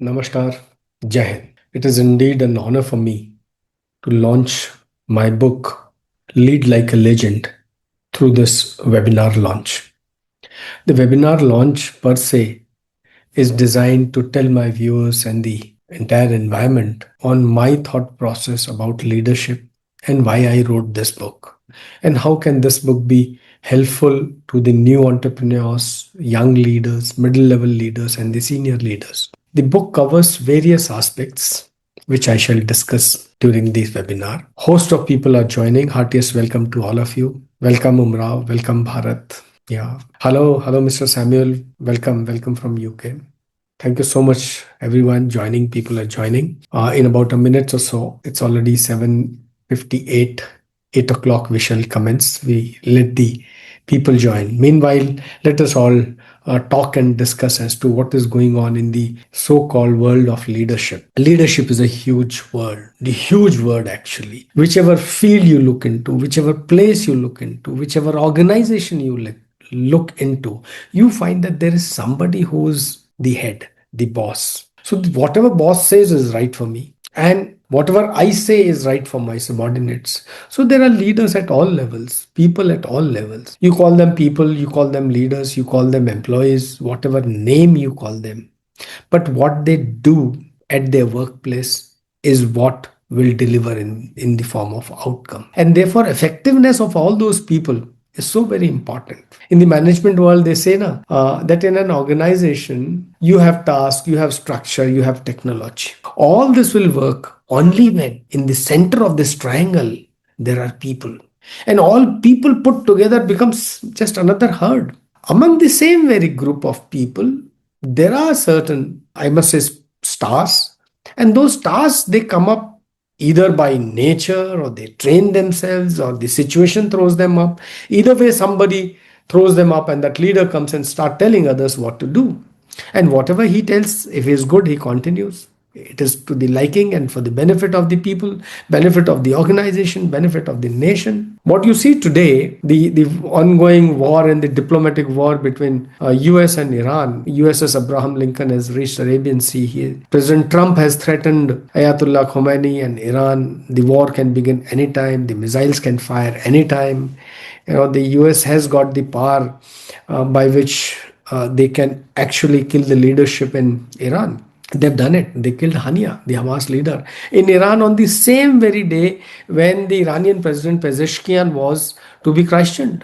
Namaskar, Jai Hind. It is indeed an honor for me to launch my book, Lead Like a Legend, through this webinar launch. The webinar launch per se is designed to tell my viewers and the entire environment on my thought process about leadership and why I wrote this book. And how can this book be helpful to the new entrepreneurs, young leaders, middle level leaders, and the senior leaders. The book covers various aspects which I shall discuss during this webinar. Host of people are joining. Heartiest welcome to all of you. Welcome Umrao, welcome Bharat. Yeah. Hello, Mr. Samuel. Welcome from UK. Thank you so much, everyone joining. People are joining. In about a minute or so, it's already 7:58. 8 o'clock, we shall commence. We let the people join. Meanwhile, let us all talk and discuss as to what is going on in the so-called world of leadership. Leadership is a huge word, the huge word actually. Whichever field you look into, whichever place you look into, whichever organization you look into, you find that there is somebody who's the head, the boss. So whatever boss says is right for me, and whatever I say is right for my subordinates. So there are leaders at all levels, people at all levels. You call them people, you call them leaders, you call them employees, whatever name you call them. But what they do at their workplace is what will deliver in the form of outcome. And therefore, effectiveness of all those people is so very important. In the management world, they say that in an organization, you have task, you have structure, you have technology. All this will work only when in the center of this triangle, there are people. And all people put together becomes just another herd. Among the same very group of people, there are certain, I must say, stars. And those stars, they come up either by nature or they train themselves or the situation throws them up. Either way, somebody throws them up and that leader comes and start telling others what to do. And whatever he tells, if he is good, he continues. It is to the liking and for the benefit of the people, benefit of the organization, benefit of the nation. What you see today, the ongoing war and the diplomatic war between US and Iran. USS Abraham Lincoln has reached Arabian Sea. President Trump has threatened Ayatollah Khomeini and Iran. The war can begin anytime. The missiles can fire anytime. The US has got the power by which they can actually kill the leadership in Iran. They've done it. They killed Hania, the Hamas leader, in Iran on the same very day when the Iranian president Pezeshkian was to be questioned.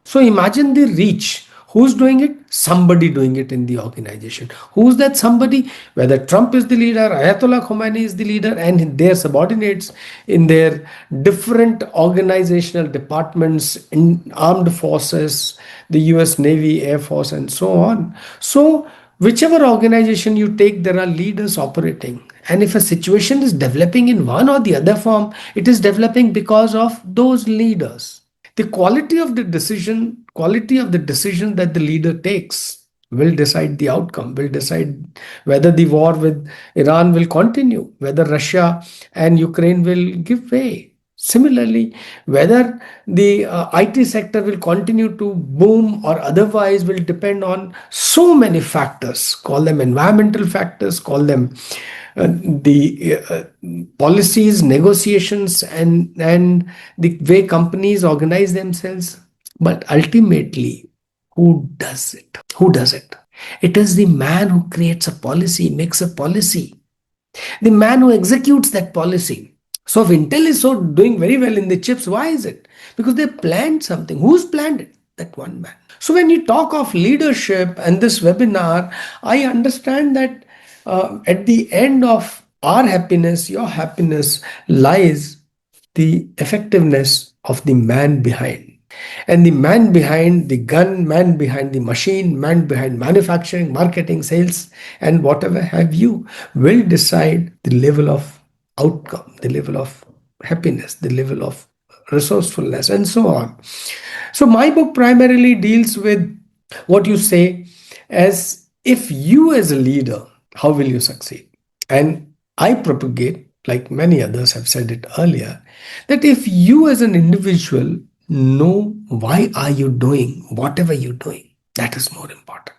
So imagine the reach. Who's doing it? Somebody doing it in the organization. Who's that somebody? Whether Trump is the leader, Ayatollah Khomeini is the leader, and their subordinates in their different organizational departments, in armed forces, the US Navy, Air Force, and so on. So whichever organization you take, there are leaders operating. And if a situation is developing in one or the other form, it is developing because of those leaders. The quality of the decision that the leader takes will decide the outcome, will decide whether the war with Iran will continue, whether Russia and Ukraine will give way. Similarly, whether the IT sector will continue to boom or otherwise will depend on so many factors. Call them environmental factors, call them the policies, negotiations, and the way companies organize themselves. But ultimately, who does it? Who does it? It is the man who creates a policy, makes a policy, the man who executes that policy. So if Intel is so doing very well in the chips, why is it? Because they planned something. Who's planned it? That one man. So when you talk of leadership and this webinar, I understand that at the end of our happiness, your happiness lies the effectiveness of the man behind. And the man behind the gun, man behind the machine, man behind manufacturing, marketing, sales, and whatever have you, will decide the level of outcome, the level of happiness, the level of resourcefulness, and so on. So my book primarily deals with what you say as if you as a leader, how will you succeed? And I propagate, like many others have said it earlier, that if you as an individual know why are you doing whatever you're doing, that is more important.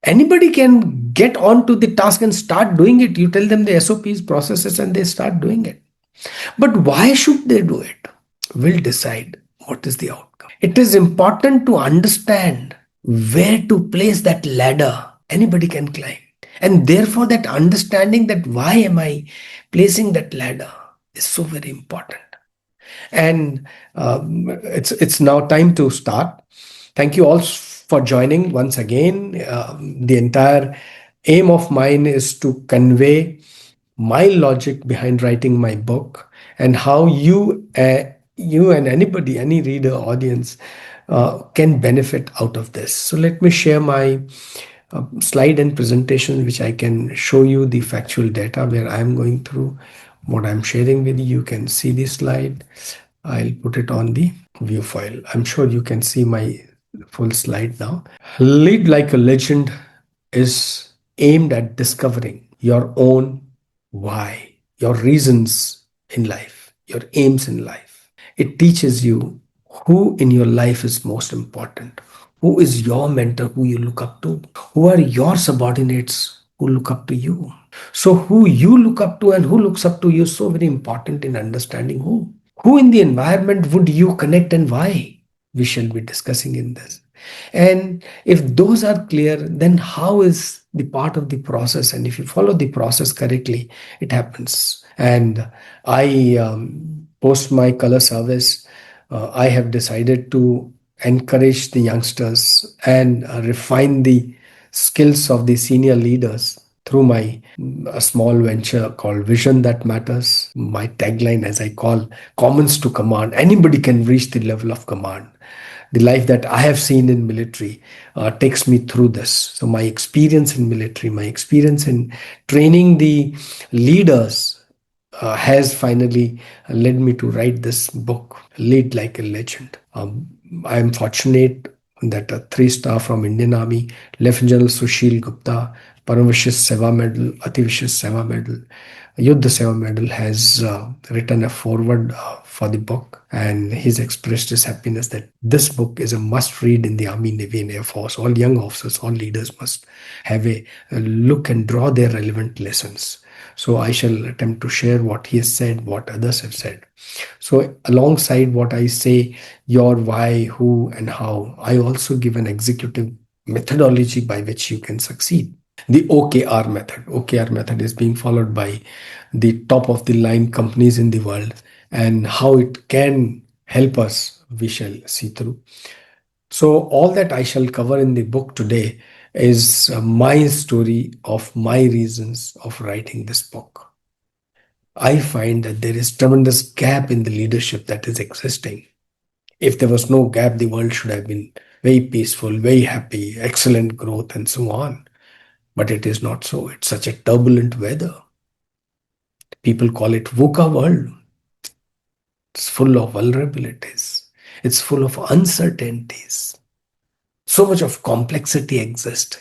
Anybody can get onto the task and start doing it. You tell them the SOPs, processes, and they start doing it. But why should they do it? We'll decide what is the outcome. It is important to understand where to place that ladder. Anybody can climb. And therefore, that understanding that why am I placing that ladder is so very important. And it's now time to start. Thank you all for joining once again. The entire aim of mine is to convey my logic behind writing my book, and how you and anybody, any reader, audience, can benefit out of this. So let me share my slide and presentation, which I can show you the factual data where I'm going through what I'm sharing with you. You can see the slide. I'll put it on the view file. I'm sure you can see my full slide now. Lead like a legend is aimed at discovering your own why, your reasons in life, your aims in life. It teaches you who in your life is most important, who is your mentor, who you look up to, who are your subordinates who look up to you. So, who you look up to and who looks up to you is so very important in understanding who. Who in the environment would you connect and why? We shall be discussing in this. And if those are clear, then how is the part of the process? And if you follow the process correctly, it happens. And I post my color service. I have decided to encourage the youngsters and refine the skills of the senior leaders through my a small venture called Vision That Matters. My tagline, as I call, commons to command. Anybody can reach the level of command. The life that I have seen in military takes me through this. So my experience in military, my experience in training the leaders has finally led me to write this book, Lead Like a Legend. I am fortunate that a 3-star from Indian Army, Lieutenant General Sushil Gupta, Param Vishis Seva Medal, Ati Vishis Seva Medal, Yuddha Seva Medal, has written a foreword for the book, and he's expressed his happiness that this book is a must read in the Army, Navy, and Air Force. All young officers, all leaders must have a look and draw their relevant lessons. So I shall attempt to share what he has said, what others have said. So alongside what I say, your why, who, and how, I also give an executive methodology by which you can succeed. The OKR method. OKR method is being followed by the top of the line companies in the world, and how it can help us, we shall see through. So all that I shall cover in the book today is my story of my reasons of writing this book. I find that there is tremendous gap in the leadership that is existing. If there was no gap, the world should have been very peaceful, very happy, excellent growth, and so on. But it is not so. It's such a turbulent weather. People call it VUCA world. It's full of vulnerabilities. It's full of uncertainties. So much of complexity exists,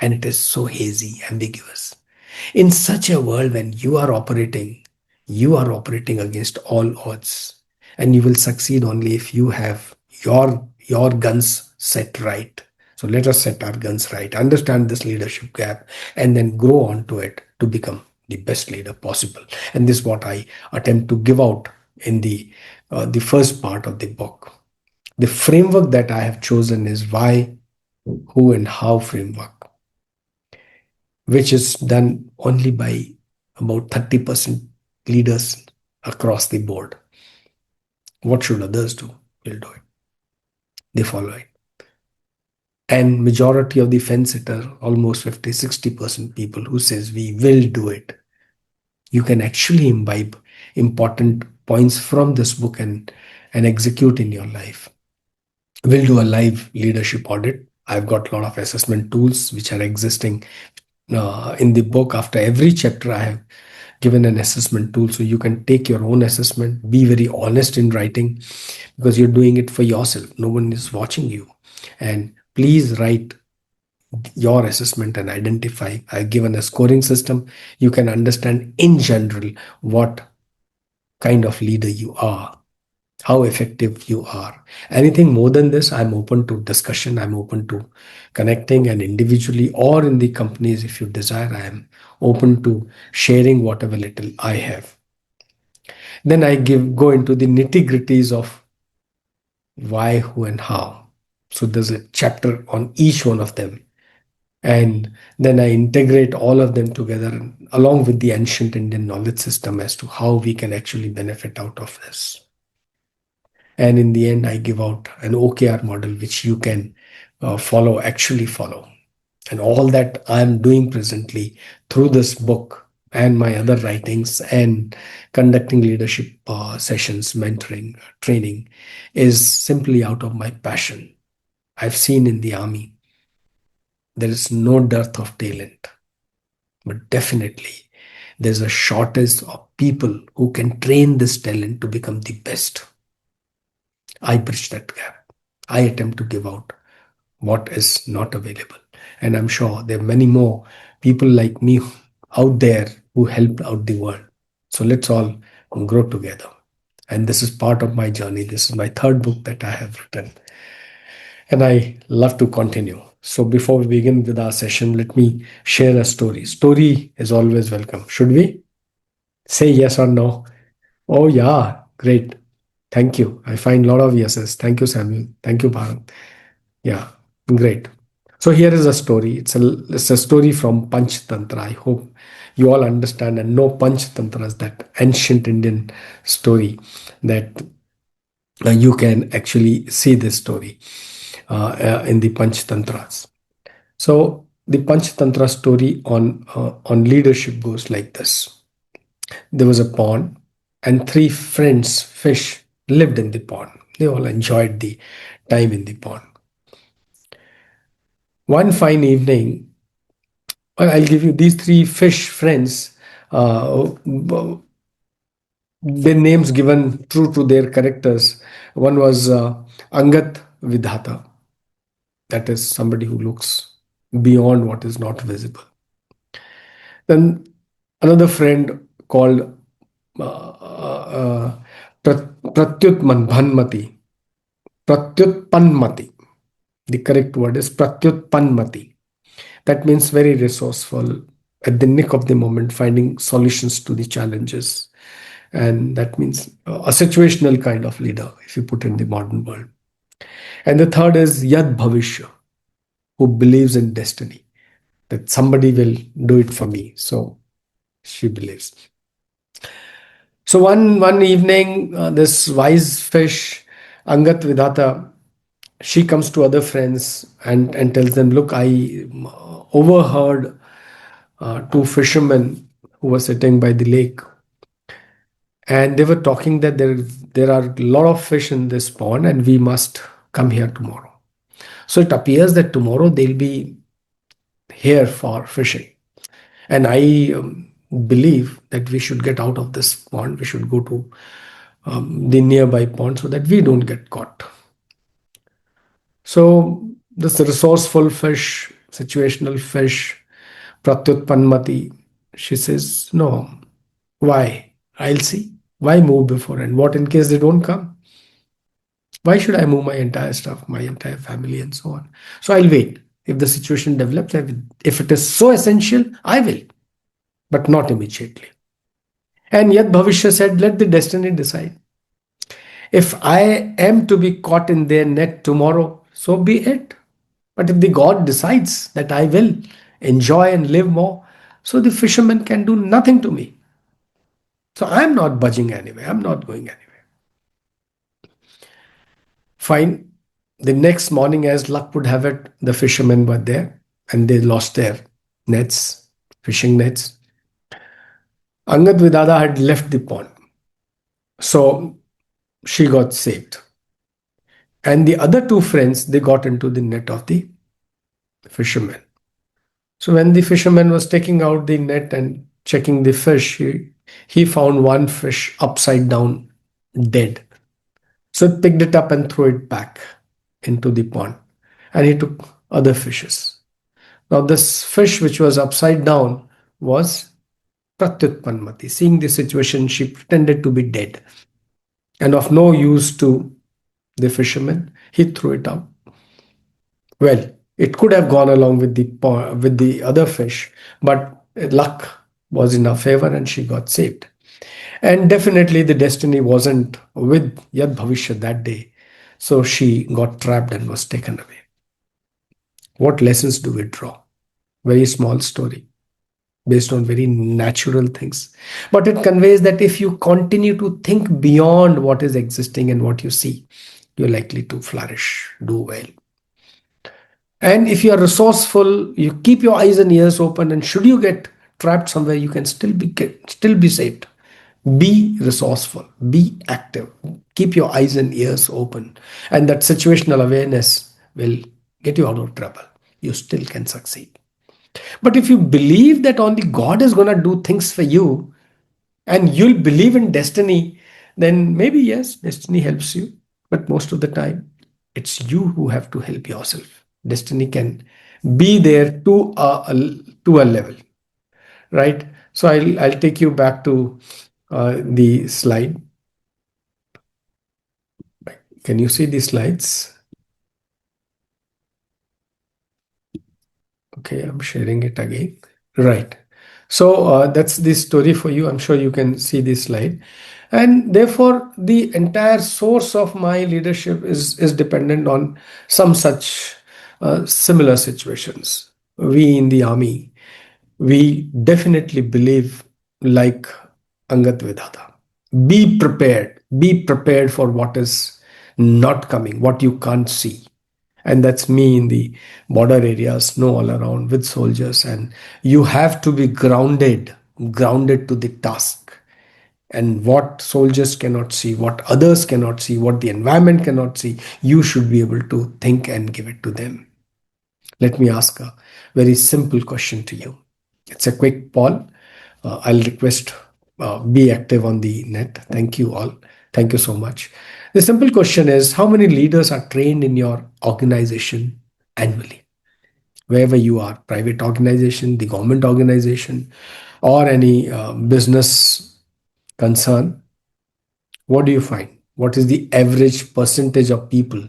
and it is so hazy, ambiguous. In such a world, when you are operating against all odds, and you will succeed only if you have your guns set right. So let us set our guns right, understand this leadership gap, and then grow onto it to become the best leader possible. And this is what I attempt to give out in the first part of the book. The framework that I have chosen is why, who, and how framework, which is done only by about 30% leaders across the board. What should others do? Will do it. They follow it. And majority of the fence sitter, almost 50-60% people who says we will do it. You can actually imbibe important points from this book and execute in your life. We'll do a live leadership audit. I've got a lot of assessment tools which are existing in the book. After every chapter, I have given an assessment tool, so you can take your own assessment. Be very honest in writing, because you're doing it for yourself. No one is watching you. And please write your assessment and identify. I've given a scoring system. You can understand in general what kind of leader you are. how effective you are. Anything more than this, I'm open to discussion. I'm open to connecting, and individually or in the companies, if you desire, I am open to sharing whatever little I have. Then I go into the nitty gritties of why, who, and how. So there's a chapter on each one of them. And then I integrate all of them together along with the ancient Indian knowledge system as to how we can actually benefit out of this. And in the end, I give out an OKR model which you can follow, actually follow. And all that I'm doing presently through this book and my other writings and conducting leadership sessions, mentoring, training is simply out of my passion. I've seen in the army there is no dearth of talent, but definitely there's a shortage of people who can train this talent to become the best. I bridge that gap. I attempt to give out what is not available. And I'm sure there are many more people like me out there who helped out the world. So let's all grow together. And this is part of my journey. This is my third book that I have written. And I love to continue. So before we begin with our session, let me share a story. Story is always welcome. Should we? Say yes or no. Oh, yeah. Great. Thank you. I find a lot of yeses. Thank you, Samuel. Thank you, Bharat. Yeah, great. So here is a story. It's a story from Panchtantra. I hope you all understand and know Panchtantra is that ancient Indian story that you can actually see this story in the Panchtantras. So the Panchtantra story on leadership goes like this. There was a pond, and three friends fish lived in the pond. They all enjoyed the time in the pond. One fine evening, well, I'll give you these three fish friends. Their names given true to their characters. One was Angat Vidhata, that is somebody who looks beyond what is not visible. Then another friend called Pratyutman Bhanmati. Pratyutpanmati. The correct word is Pratyutpanmati. That means very resourceful, at the nick of the moment, finding solutions to the challenges. And that means a situational kind of leader, if you put in the modern world. And the third is Yad Bhavishya, who believes in destiny, that somebody will do it for me. So she believes. So one evening, this wise fish, Angat Vidhata, she comes to other friends and tells them, look, I overheard two fishermen who were sitting by the lake, and they were talking that there are a lot of fish in this pond and we must come here tomorrow. So it appears that tomorrow they'll be here for fishing, and I believe that we should get out of this pond. We should go to the nearby pond so that we don't get caught. So this resourceful fish, situational fish, Pratyutpanmati, she says, no, why? I'll see. Why move before? And what in case they don't come? Why should I move my entire stuff, my entire family, and so on? So I'll wait. If the situation develops, if it is so essential, I will, but not immediately. And yet Bhavishya said, let the destiny decide. If I am to be caught in their net tomorrow, so be it. But if the God decides that I will enjoy and live more, so the fisherman can do nothing to me. So I'm not budging anyway. I'm not going anywhere. Fine. The next morning, as luck would have it, the fishermen were there and they lost their nets, fishing nets. Angad Vidada had left the pond. So she got saved. And the other two friends, they got into the net of the fisherman. So when the fisherman was taking out the net and checking the fish, he found one fish upside down, dead. So he picked it up and threw it back into the pond. And he took other fishes. Now this fish which was upside down was Pratyutpanmati. Seeing the situation, she pretended to be dead. and of no use to the fisherman, he threw it out. Well, it could have gone along with the other fish, but luck was in her favor and she got saved. And definitely the destiny wasn't with Yad Bhavishya that day. So she got trapped and was taken away. What lessons do we draw? Very small story based on very natural things. But it conveys that if you continue to think beyond what is existing and what you see, you're likely to flourish, do well. And if you are resourceful, you keep your eyes and ears open, and should you get trapped somewhere, you can still be saved. Be resourceful, be active, keep your eyes and ears open, and that situational awareness will get you out of trouble. You still can succeed. But if you believe that only God is going to do things for you and you'll believe in destiny, then maybe yes, destiny helps you. But most of the time, it's you who have to help yourself. Destiny can be there to a level, right? So I'll take you back to the slide. Can you see the slides? Okay, I'm sharing it again. Right. So that's the story for you. I'm sure you can see this slide. And therefore, the entire source of my leadership is dependent on some such similar situations. We in the army, we definitely believe like Angat Vedata. Be prepared for what is not coming, what you can't see. And that's me in the border areas, snow all around with soldiers. And you have to be grounded to the task. And what soldiers cannot see, what others cannot see, what the environment cannot see, you should be able to think and give it to them. Let me ask a very simple question to you. It's a quick poll. I'll request be active on the net. Thank you all. Thank you so much. The simple question is, how many leaders are trained in your organization annually? Wherever you are, private organization, the government organization, or any business concern, what do you find? What is the average percentage of people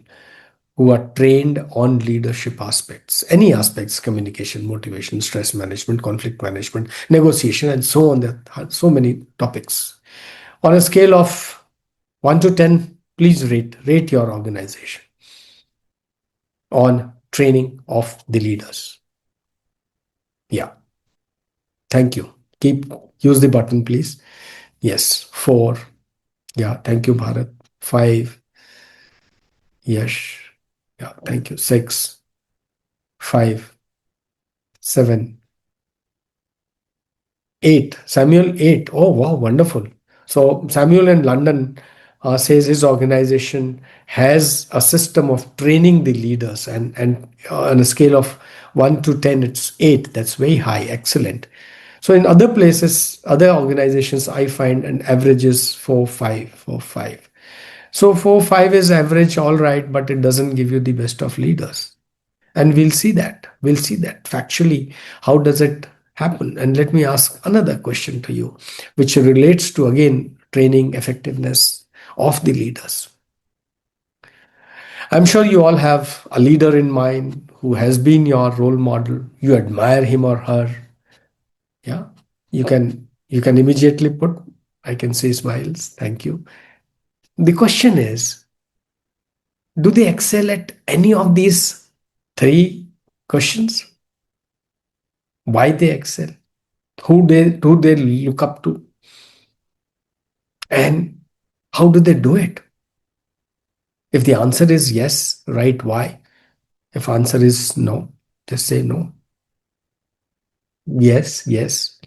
who are trained on leadership aspects, any aspects, communication, motivation, stress management, conflict management, negotiation, and so on? There are so many topics. On a scale of 1 to 10, please rate your organization on training of the leaders. Yeah, thank you. Use the button, please. Yes, 4. Yeah, thank you, Bharat. 5. Yes. Yeah, thank you. 6, 5, 7, 8. Samuel, 8. Oh, wow, wonderful. So Samuel in London says his organization has a system of training the leaders, and on a scale of 1 to 10, it's 8. That's very high. Excellent. So in other places, other organizations, I find an average is 4, 5, 4, 5. So 4, 5 is average, all right, but it doesn't give you the best of leaders. And we'll see that factually. How does it happen? And let me ask another question to you, which relates to, again, training effectiveness of the leaders. I'm sure you all have a leader in mind who has been your role model. You admire him or her. Yeah, you can immediately put, I can see smiles, thank you. The question is, do they excel at any of these three questions? Why they excel? Who they look up to, and how do they do it? If the answer is yes, right, why? If answer is no, just say no. Yes, yes,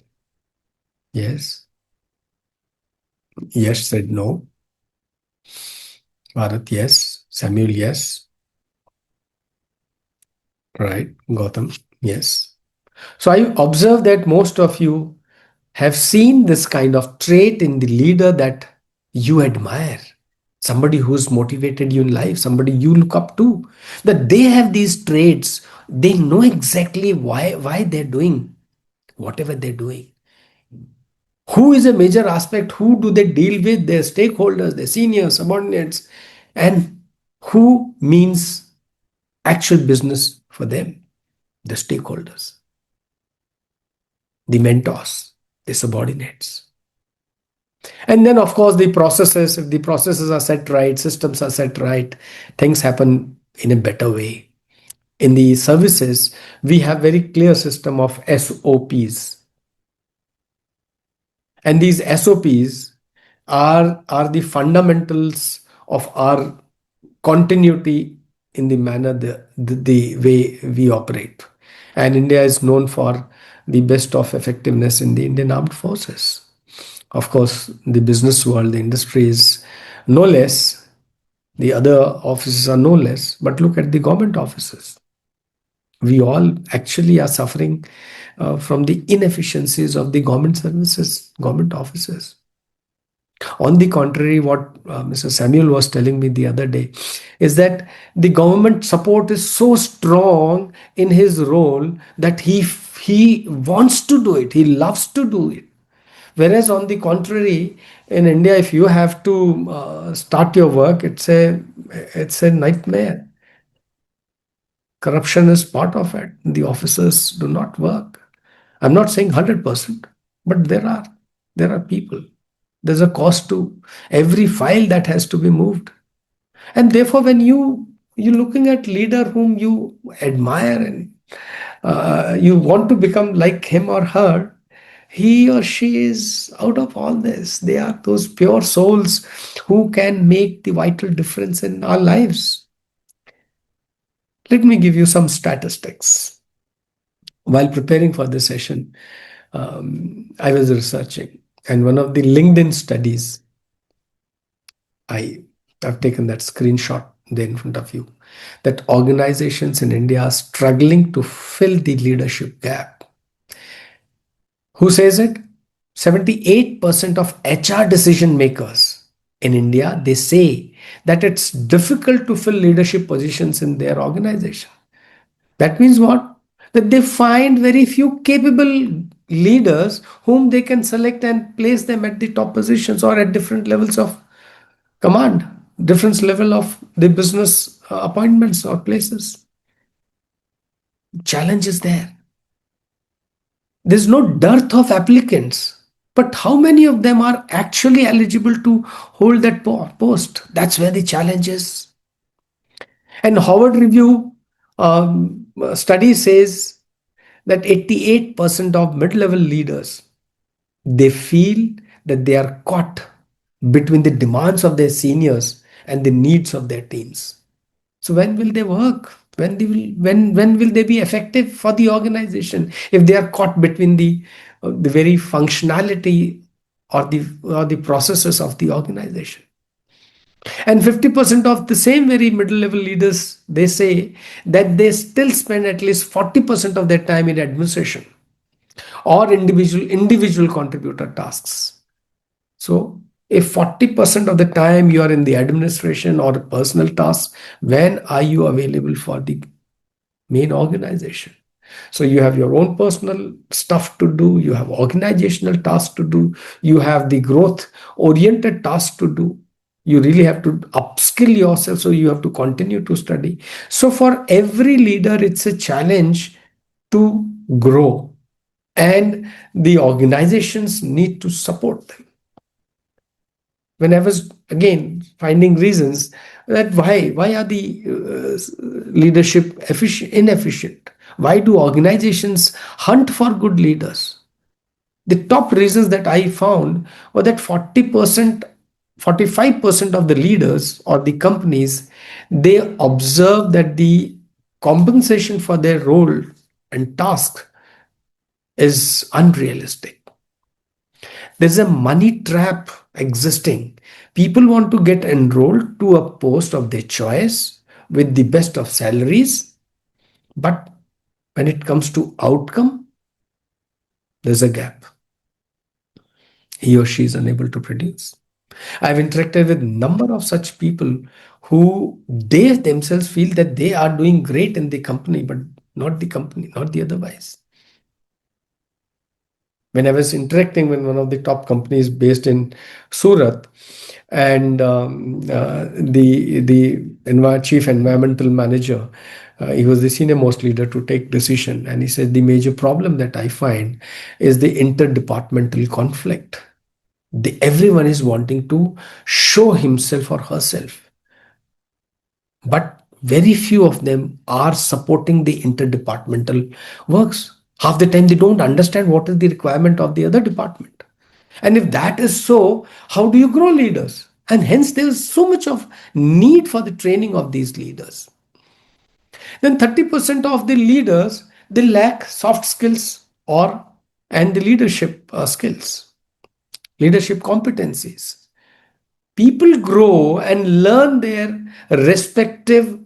yes. Yes said no. Bharat, yes. Samuel, yes. Right. Gautam, yes. So I observe that most of you have seen this kind of trait in the leader that you admire, somebody who's motivated you in life, somebody you look up to, that they have these traits. They know exactly why they're doing whatever they're doing. Who is a major aspect? Who do they deal with? Their stakeholders, their seniors, subordinates, and who means actual business for them? The stakeholders, the mentors, the subordinates. And then, of course, the processes. If the processes are set right, systems are set right, things happen in a better way. In the services, we have very clear system of SOPs, and these SOPs are the fundamentals of our continuity in the manner the way we operate. And India is known for the best of effectiveness in the Indian armed forces. Of course, the business world, the industry is no less, the other offices are no less, but look at the government offices. We all actually are suffering from the inefficiencies of the government services, government offices. On the contrary, what Mr. Samuel was telling me the other day is that the government support is so strong in his role that he wants to do it, he loves to do it. Whereas on the contrary, in India, if you have to start your work, it's a nightmare. Corruption is part of it. The officers do not work. I'm not saying 100%, but there are people. There's a cost to every file that has to be moved. And therefore, when you're looking at leader whom you admire and you want to become like him or her, he or she is out of all this. They are those pure souls who can make the vital difference in our lives. Let me give you some statistics. While preparing for this session, I was researching, and one of the LinkedIn studies, I have taken that screenshot there in front of you, that organizations in India are struggling to fill the leadership gap. Who says it? 78% of HR decision makers in India, they say that it's difficult to fill leadership positions in their organization. That means what? That they find very few capable leaders whom they can select and place them at the top positions or at different levels of command, different level of the business appointments or places. Challenge is there. There's no dearth of applicants, but how many of them are actually eligible to hold that post? That's where the challenge is. And Harvard Review study says that 88% of mid-level leaders, they feel that they are caught between the demands of their seniors and the needs of their teams. So when will they work? When will they be effective for the organization if they are caught between the very functionality or the processes of the organization? And 50% of the same very middle level leaders, they say that they still spend at least 40% of their time in administration or individual contributor tasks. So if 40% of the time you are in the administration or personal tasks, when are you available for the main organization? So you have your own personal stuff to do, you have organizational tasks to do, you have the growth oriented tasks to do. You really have to upskill yourself, so you have to continue to study. So for every leader, it's a challenge to grow, and the organizations need to support them. When I was again finding reasons that why are the leadership inefficient? Why do organizations hunt for good leaders? The top reasons that I found were that 40%, 45% of the leaders or the companies, they observe that the compensation for their role and task is unrealistic. There's a money trap existing. People want to get enrolled to a post of their choice with the best of salaries, but when it comes to outcome, there's a gap. He or she is unable to produce. I've interacted with a number of such people who they themselves feel that they are doing great in the company, but not the company, not the otherwise. when I was interacting with one of the top companies based in Surat, and the chief environmental manager, he was the senior most leader to take decision, and he said the major problem that I find is the interdepartmental conflict. Everyone is wanting to show himself or herself, but very few of them are supporting the interdepartmental works. Half the time they don't understand what is the requirement of the other department. And if that is so, how do you grow leaders? And hence there is so much of need for the training of these leaders. Then 30% of the leaders, they lack soft skills or and the leadership skills, leadership competencies. People grow and learn their respective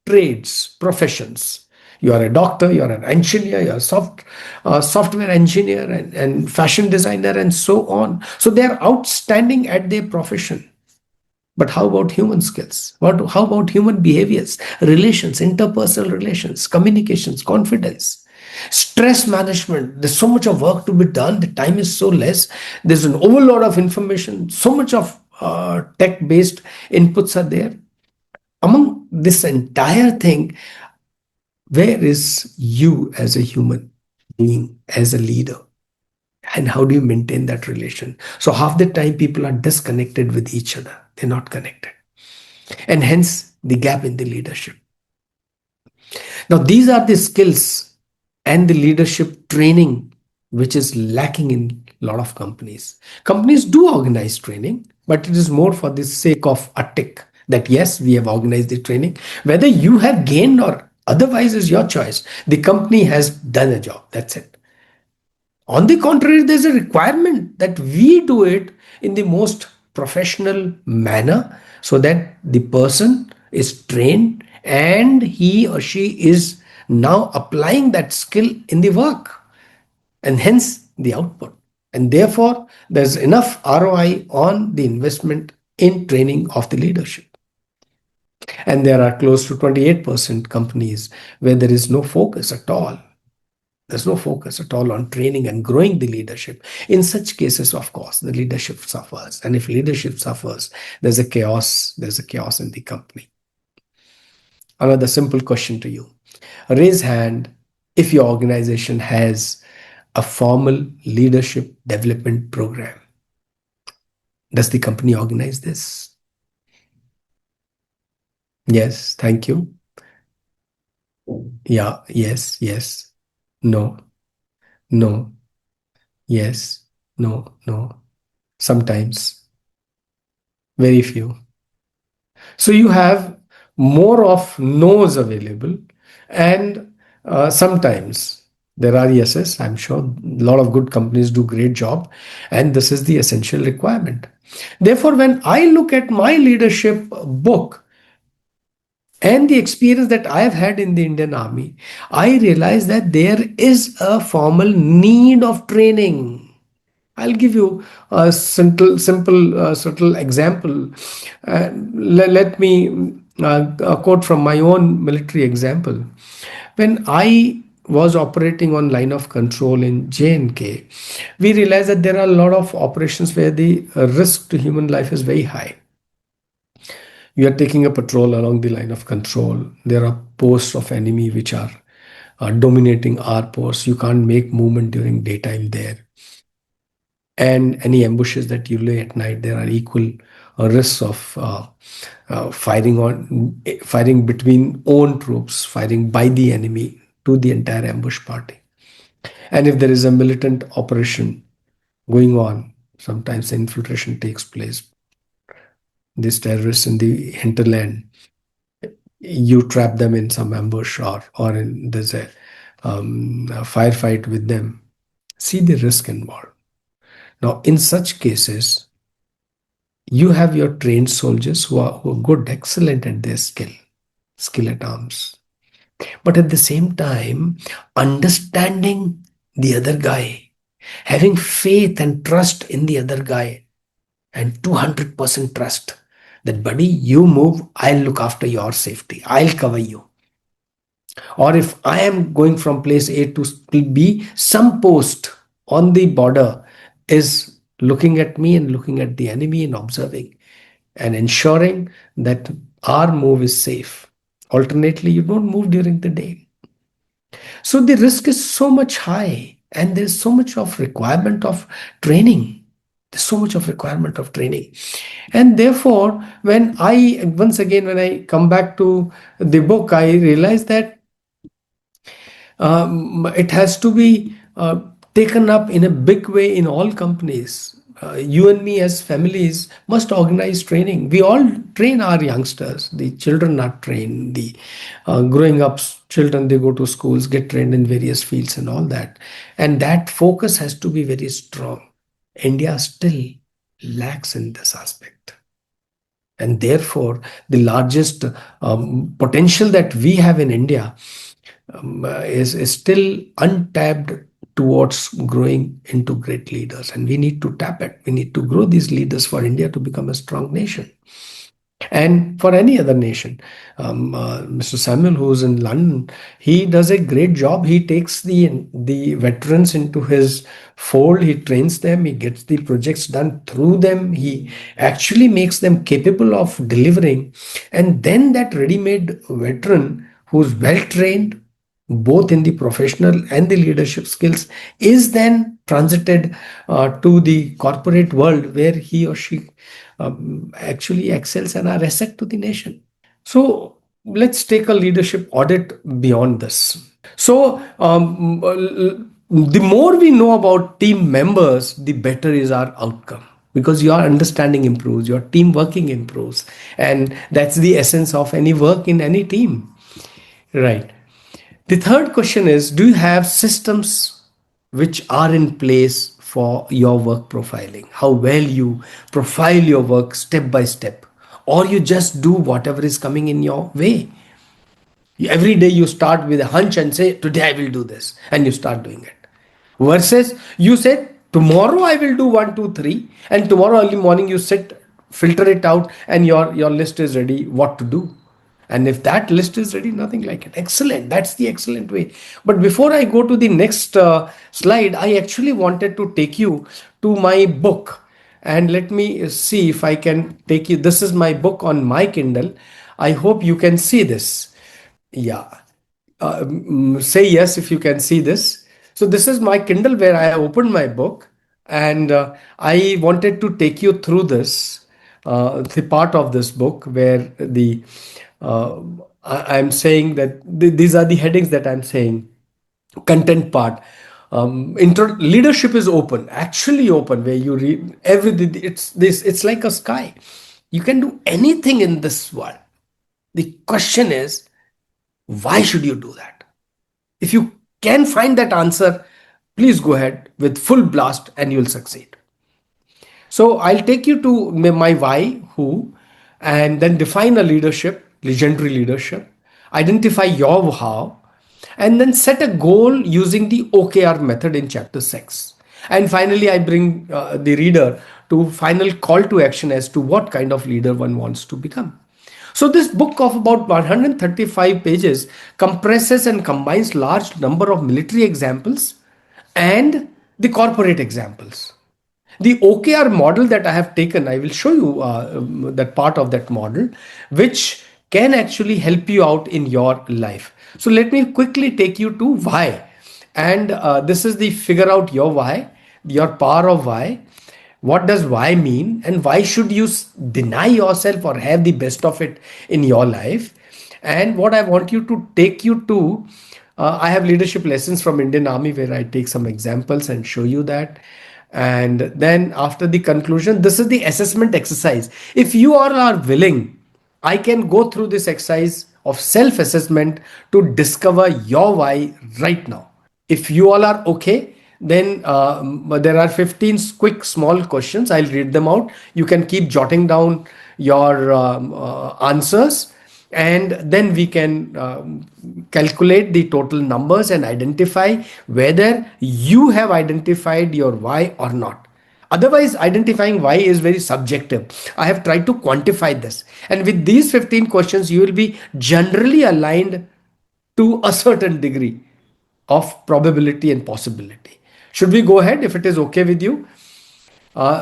trades, professions. You are a doctor, you are an engineer, you are a software engineer and fashion designer and so on. So they are outstanding at their profession. But how about human skills? How about human behaviors, relations, interpersonal relations, communications, confidence? Stress management. There's so much of work to be done. The time is so less. There's an overload of information. So much of tech-based inputs are there. Among this entire thing, where is you as a human being, as a leader? And how do you maintain that relation? So half the time people are disconnected with each other. They're not connected. And hence the gap in the leadership. Now, these are the skills and the leadership training which is lacking in a lot of companies. Companies do organize training, but it is more for the sake of a tick that yes, we have organized the training. Whether you have gained or otherwise is your choice. The company has done a job. That's it. On the contrary, there's a requirement that we do it in the most professional manner so that the person is trained and he or she is now applying that skill in the work and hence the output. And therefore, there's enough ROI on the investment in training of the leadership. And there are close to 28% companies where there is no focus at all. There's no focus at all on training and growing the leadership. In such cases, of course, the leadership suffers. And if leadership suffers, there's a chaos. There's a chaos in the company. Another simple question to you. Raise hand if your organization has a formal leadership development program. Does the company organize this? Yes, thank you. Yeah, yes, yes. No, no, yes, no, no. Sometimes, very few. So you have more of no's available, and sometimes there are yeses. I'm sure a lot of good companies do great job, and this is the essential requirement. Therefore, when I look at my leadership book and the experience that I have had in the Indian Army, I realize that there is a formal need of training. I'll give you a simple, subtle example. Let me quote from my own military example. When I was operating on line of control in J&K, we realized that there are a lot of operations where the risk to human life is very high. You are taking a patrol along the line of control. There are posts of enemy which are dominating our posts. You can't make movement during daytime there. And any ambushes that you lay at night, there are equal risks of firing between own troops, firing by the enemy to the entire ambush party. And if there is a militant operation going on, sometimes infiltration takes place. These terrorists in the hinterland, you trap them in some ambush or there's a firefight with them. See the risk involved. Now, in such cases, you have your trained soldiers who are good, excellent at their skill at arms. But at the same time, understanding the other guy, having faith and trust in the other guy, and 200% trust that, buddy, you move, I'll look after your safety, I'll cover you. Or if I am going from place A to B, some post on the border is looking at me and looking at the enemy and observing and ensuring that our move is safe. Alternately, you don't move during the day. So the risk is so much high, and there's so much of requirement of training. There's so much of requirement of training. And therefore, when I come back to the book, I realize that it has to be taken up in a big way in all companies. You and me as families must organize training. We all train our youngsters. The children are trained. The growing up children, they go to schools, get trained in various fields and all that. And that focus has to be very strong. India still lacks in this aspect. And therefore, the largest potential that we have in India is still untapped towards growing into great leaders. And we need to tap it. We need to grow these leaders for India to become a strong nation. And for any other nation, Mr. Samuel, who's in London, he does a great job. He takes the veterans into his fold. He trains them. He gets the projects done through them. He actually makes them capable of delivering. And then that ready-made veteran who's well trained, both in the professional and the leadership skills, is then transited to the corporate world where he or she actually excels and are asset to the nation. So let's take a leadership audit beyond this. So the more we know about team members, the better is our outcome, because your understanding improves, your team working improves, and that's the essence of any work in any team, right? The third question is, do you have systems which are in place for your work profiling? How well you profile your work step by step, or you just do whatever is coming in your way. Every day you start with a hunch and say, today I will do this, and you start doing it. Versus you said, tomorrow I will do one, two, three, and tomorrow early morning you sit, filter it out, and your list is ready what to do. And if that list is ready, nothing like it. Excellent. That's the excellent way. But before I go to the next slide, I actually wanted to take you to my book. And let me see if I can take you. This is my book on my Kindle. I hope you can see this. Yeah. Say yes if you can see this. So this is my Kindle where I opened my book, and I wanted to take you through this, the part of this book where uh, I'm saying that these are the headings that I'm saying. Content part. Leadership is open, actually open, where you read everything. It's like a sky. You can do anything in this world. The question is, why should you do that? If you can find that answer, please go ahead with full blast and you'll succeed. So I'll take you to my why, who, and then define a leadership, legendary leadership, identify your how, and then set a goal using the OKR method in chapter 6. And finally, I bring the reader to final call to action as to what kind of leader one wants to become. So this book of about 135 pages compresses and combines large number of military examples and the corporate examples. The OKR model that I have taken, I will show you that part of that model, which can actually help you out in your life. So let me quickly take you to why. And this is the figure out your why, your power of why. What does why mean, and why should you deny yourself or have the best of it in your life? And what I want you to take you to, I have leadership lessons from Indian Army where I take some examples and show you that. And then after the conclusion, this is the assessment exercise. If you all are willing, I can go through this exercise of self assessment to discover your why right now. If you all are okay, then there are 15 quick small questions. I'll read them out. You can keep jotting down your answers, and then we can calculate the total numbers and identify whether you have identified your why or not. Otherwise, identifying why is very subjective. I have tried to quantify this. And with these 15 questions, you will be generally aligned to a certain degree of probability and possibility. Should we go ahead if it is okay with you?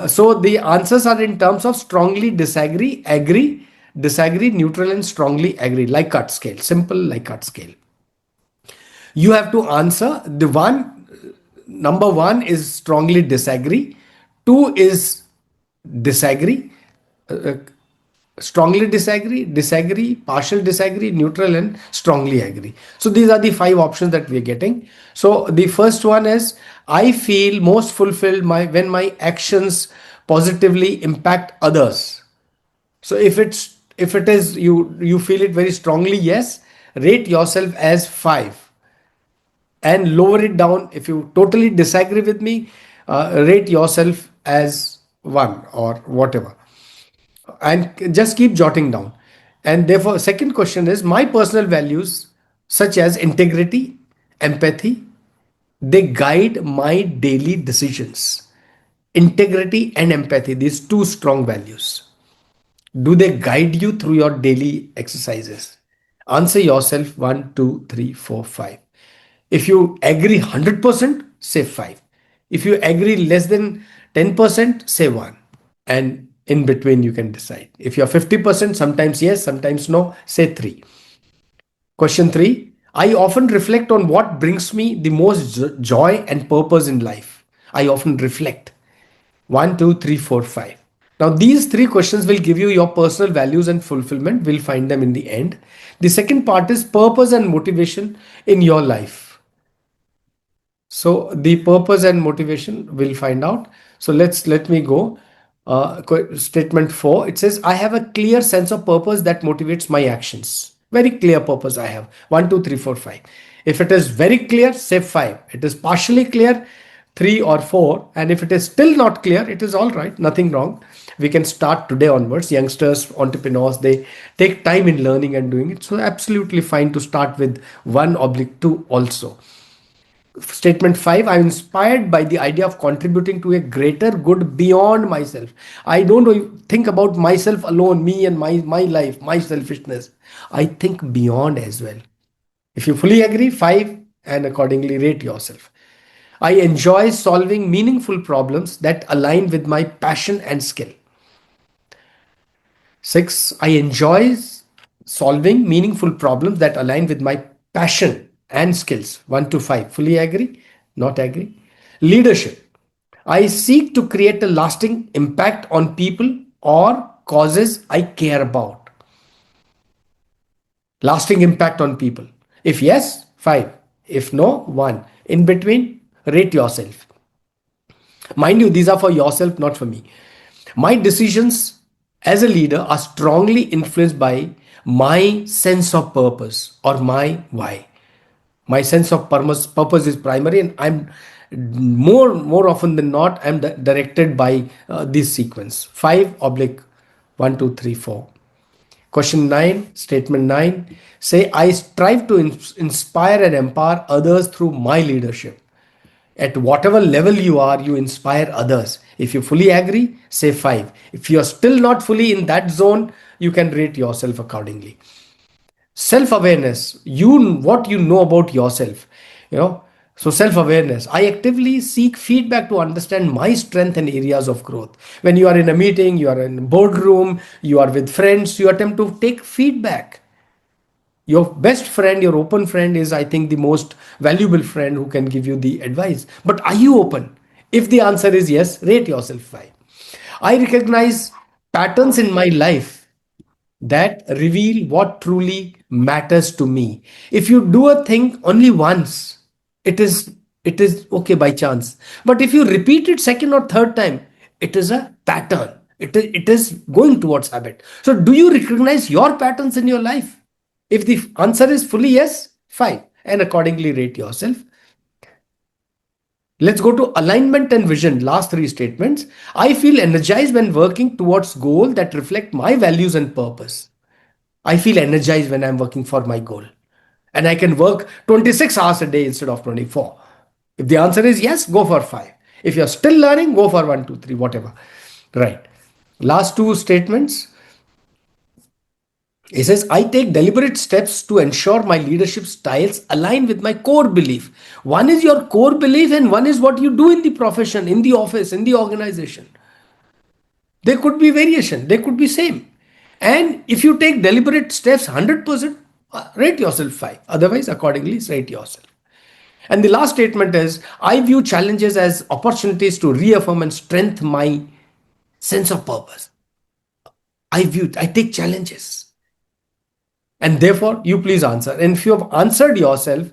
So the answers are in terms of strongly disagree, agree, disagree, neutral, and strongly agree, like cut scale, simple like cut scale. You have to answer the one. Number one is strongly disagree, two is disagree, uh, strongly disagree, disagree, partial disagree, neutral, and strongly agree. So these are the five options that we are getting. So the first one is, I feel most fulfilled when my actions positively impact others. So if it is you feel it very strongly, yes, rate yourself as 5 and lower it down. If you totally disagree with me, rate yourself as 1 or whatever, and just keep jotting down. And therefore, second question is, my personal values such as integrity, empathy, they guide my daily decisions. Integrity and empathy, these two strong values, do they guide you through your daily exercises? Answer yourself 1, 2, 3, 4, 5. If you agree 100%, say 5. If you agree less than 10%, say 1. And in between, you can decide. If you're 50%, sometimes yes, sometimes no, say 3. Question 3, I often reflect on what brings me the most joy and purpose in life. I often reflect. 1, 2, 3, 4, 5. Now, these three questions will give you your personal values and fulfillment. We'll find them in the end. The second part is purpose and motivation in your life. So the purpose and motivation we'll find out. So let me go. Statement 4. It says, I have a clear sense of purpose that motivates my actions. Very clear purpose I have. 1, 2, 3, 4, 5. If it is very clear, say 5. It is partially clear, 3 or 4. And if it is still not clear, it is all right. Nothing wrong. We can start today onwards. Youngsters, entrepreneurs, they take time in learning and doing it. So absolutely fine to start with 1/2 also. Statement 5, I'm inspired by the idea of contributing to a greater good beyond myself. I don't think about myself alone, me and my life, my selfishness. I think beyond as well. If you fully agree, 5, and accordingly rate yourself. I enjoy solving meaningful problems that align with my passion and skill. 6, I enjoy solving meaningful problems that align with my passion and skills. 1 to 5. Fully agree? Not agree? Leadership. I seek to create a lasting impact on people or causes I care about. Lasting impact on people. If yes, 5. If no, 1. In between, rate yourself. Mind you, these are for yourself, not for me. My decisions as a leader are strongly influenced by my sense of purpose or my why. My sense of purpose is primary, and I'm more often than not, I'm directed by this sequence 5 oblique 1, 2, 3, 4. Question 9, statement 9, say, I strive to inspire and empower others through my leadership. At whatever level you are, you inspire others. If you fully agree, say 5. If you're still not fully in that zone, you can rate yourself accordingly. Self awareness, what you know about yourself, you know. So self awareness, I actively seek feedback to understand my strength and areas of growth. When you are in a meeting, you are in a boardroom, you are with friends, you attempt to take feedback. Your best friend, your open friend, is, I think, the most valuable friend who can give you the advice. But are you open? If the answer is yes, rate yourself 5. I recognize patterns in my life that reveal what truly matters to me. If you do a thing only once, it is it is okay by chance. But if you repeat it second or third time, it is a pattern. It is going towards habit. So do you recognize your patterns in your life? If the answer is fully yes, 5, and accordingly rate yourself. Let's go to alignment and vision. Last three statements. I feel energized when working towards goals that reflect my values and purpose. I feel energized when I'm working for my goal. And I can work 26 hours a day instead of 24. If the answer is yes, go for 5. If you're still learning, go for 1, 2, 3, whatever. Right. Last two statements. He says, I take deliberate steps to ensure my leadership styles align with my core belief. One is your core belief, and one is what you do in the profession, in the office, in the organization. There could be variation, they could be same. And if you take deliberate steps, 100%, rate yourself 5. Otherwise, accordingly, rate yourself. And the last statement is, I view challenges as opportunities to reaffirm and strengthen my sense of purpose. I take challenges. And therefore, you please answer. And if you have answered yourself,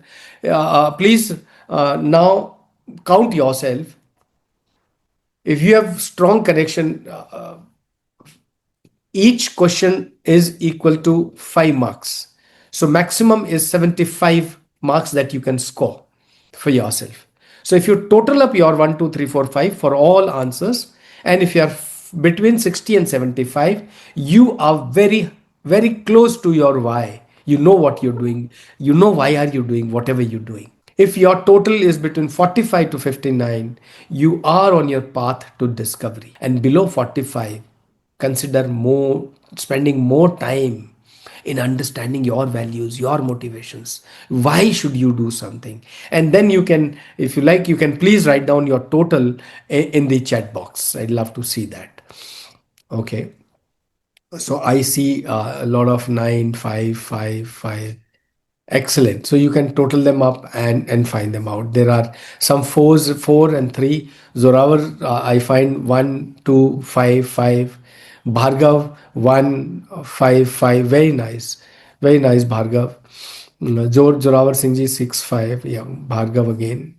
please now count yourself. If you have strong connection, each question is equal to 5 marks. So maximum is 75 marks that you can score for yourself. So if you total up your 1, 2, 3, 4, 5 for all answers, and if you are between 60 and 75, you are very, very close to your why. You know what you're doing. You know why are you doing whatever you're doing. If your total is between 45 to 59, you are on your path to discovery. And below 45, consider more spending more time in understanding your values, your motivations. Why should you do something? And then you can, if you like, you can please write down your total in the chat box. I'd love to see that. Okay. So I see a lot of 9, 5, 5, 5. Excellent. So you can total them up and find them out. There are some fours, 4 and 3. Zorawar, I find 1, 2, 5, 5. Bhargav, 1, 5, 5. Very nice, Bhargav. Zorawar Singh ji, 6, 5. Yeah, Bhargav again.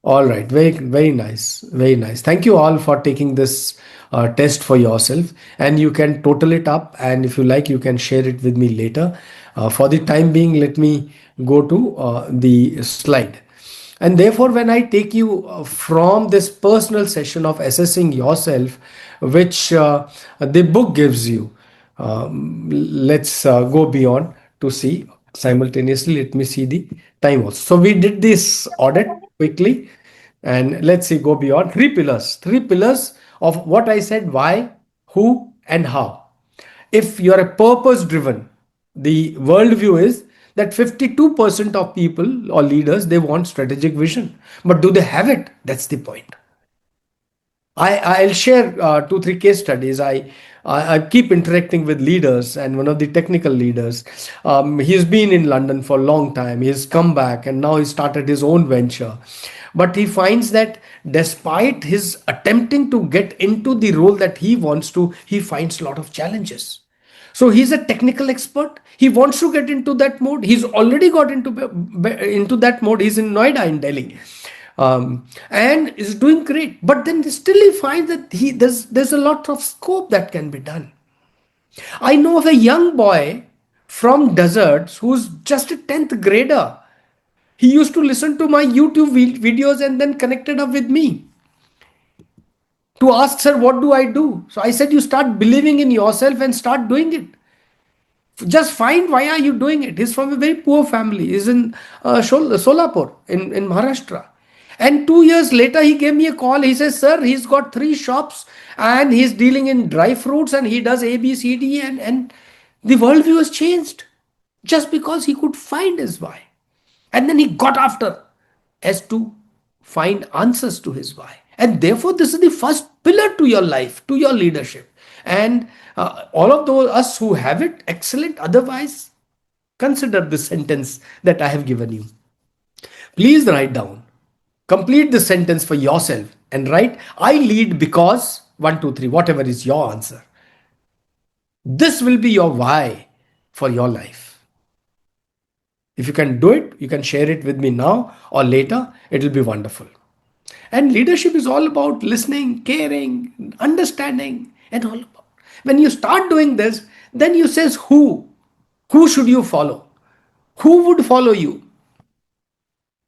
All right, very, very nice, very nice. Thank you all for taking this test for yourself, and you can total it up. And if you like, you can share it with me later. For the time being, let me go to the slide. And therefore, when I take you from this personal session of assessing yourself, which the book gives you, let's go beyond to see simultaneously. Let me see the time also. So we did this audit quickly, and let's see, go beyond. Three pillars of what I said: why, who, and how. If you are a purpose driven, the worldview is that 52% of people or leaders, they want strategic vision, but do they have it? That's the point. I'll share 2 3 case studies. I keep interacting with leaders, and one of the technical leaders, he's been in London for a long time. He's come back, and now he started his own venture. But he finds that despite his attempting to get into the role that he wants to, he finds a lot of challenges. So he's a technical expert. He wants to get into that mode. He's already got into that mode. He's in Noida in Delhi, and is doing great. But then still he finds that there's a lot of scope that can be done. I know of a young boy from deserts who's just a 10th grader. He used to listen to my YouTube videos and then connected up with me to ask, sir, what do I do? So I said, you start believing in yourself and start doing it. Just find why are you doing it. He's from a very poor family. He's in Solapur in Maharashtra. And 2 years later, he gave me a call. He says, sir, he's got 3 shops and he's dealing in dry fruits and he does A, B, C, D. And the worldview has changed just because he could find his why. And then he got after as to find answers to his why. And therefore, this is the first pillar to your life, to your leadership. And all of those, us who have it, excellent. Otherwise, consider this sentence that I have given you. Please write down, complete the sentence for yourself and write, I lead because 1, 2, 3, whatever is your answer. This will be your why for your life. If you can do it, you can share it with me now or later. It will be wonderful. And leadership is all about listening, caring, understanding, and all about. When you start doing this, then you says who. Who should you follow? Who would follow you?